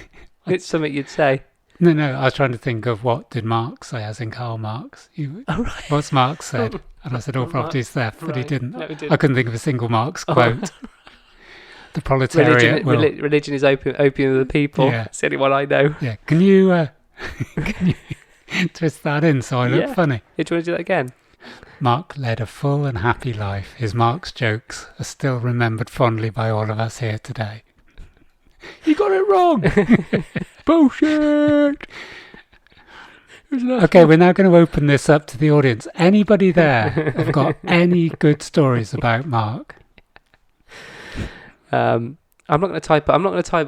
it's something you'd say. No, I was trying to think of what did Marx say, as in Karl Marx. Right. What's Marx said? And I said all property is theft, but he didn't. No, he didn't. I couldn't think of a single Marx quote. The proletariat religion is opium of the people. Yeah. It's the only one I know. Yeah. Can you twist that in so I look funny? Do you want to do that again? Mark led a full and happy life. His Mark's jokes are still remembered fondly by all of us here today. You got it wrong. Bullshit. Okay, we're now going to open this up to the audience. Anybody there have got any good stories about Mark? I'm not going to type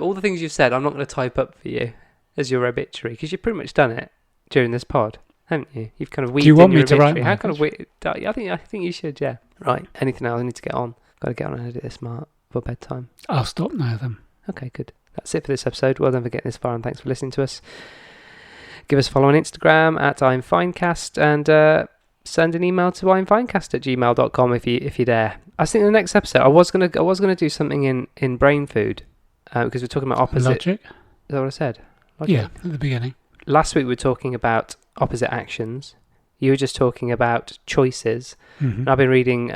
all the things you've said. I'm not going to type up for you as your obituary because you've pretty much done it during this pod, haven't you? You've kind of weaved in your obituary. Do you want me to write? How kind of I think you should. Yeah. Right. Anything else? I need to get on. Got to get on and edit this, Mark, for bedtime. I'll stop now then. Okay, good. That's it for this episode. Well done for getting this far, and thanks for listening to us. Give us a follow on Instagram at I'mFinecast, and send an email to imfinecast@gmail.com if you dare. I was thinking the next episode I was gonna do something in brain food because we're talking about opposite. Logic. Is that what I said? Logic. Yeah, at the beginning. Last week we were talking about opposite actions. You were just talking about choices. And I've been reading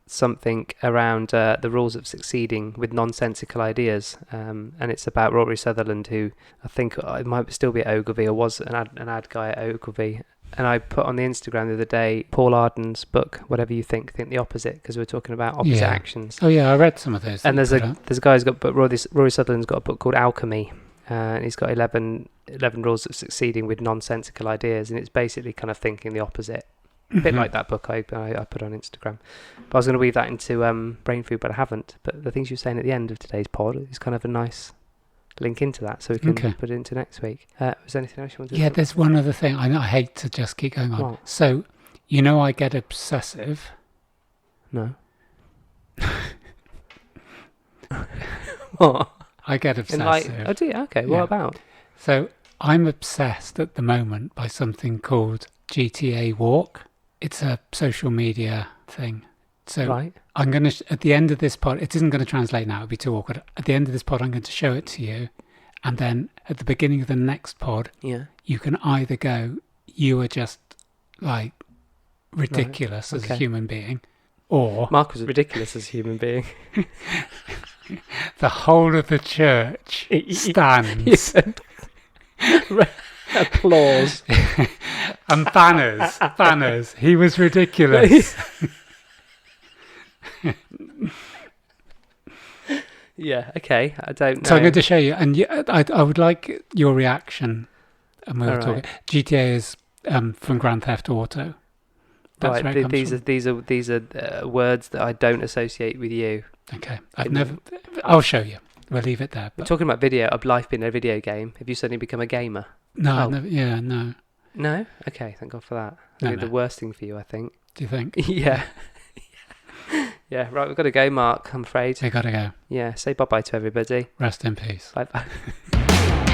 something around the rules of succeeding with nonsensical ideas, and it's about Rory Sutherland, who I think it might still be at Ogilvy or was an ad guy at Ogilvy. And I put on the Instagram the other day Paul Arden's book, Whatever You Think the Opposite, because we're talking about opposite actions. Oh yeah, I read some of those. And there's a guy who's got, but Rory Sutherland's got a book called Alchemy. And he's got 11 rules of succeeding with nonsensical ideas, and it's basically kind of thinking the opposite. A bit like that book I put on Instagram. But I was going to weave that into brain food, but I haven't. But the things you're saying at the end of today's pod is kind of a nice link into that, so we can put it into next week. Was there anything else you wanted to say? There's one other thing. I know I hate to just keep going on. What? So, I get obsessive. No. What? I get obsessive. Oh, do you? Okay, what about? So, I'm obsessed at the moment by something called GTA Walk. It's a social media thing. So, I'm going to, at the end of this pod, it isn't going to translate now, it'd be too awkward. At the end of this pod, I'm going to show it to you. And then at the beginning of the next pod, you can either go, you are just like ridiculous as a human being, or Mark was ridiculous as a human being. The whole of the church stands. Applause. And banners. He was ridiculous. Yeah, okay. I don't know. So I'm going to show you, and I would like your reaction. And we'll talk. Right. GTA is from Grand Theft Auto. That's right. These are words that I don't associate with you. Okay. I'll show you. We'll leave it there. We're talking about of life being a video game. Have you suddenly become a gamer? No. No. No? Okay, thank God for that. No. The worst thing for you, I think. Do you think? Yeah. Yeah, right, we've got to go, Mark, I'm afraid. We got to go. Yeah, say bye-bye to everybody. Rest in peace. Bye-bye.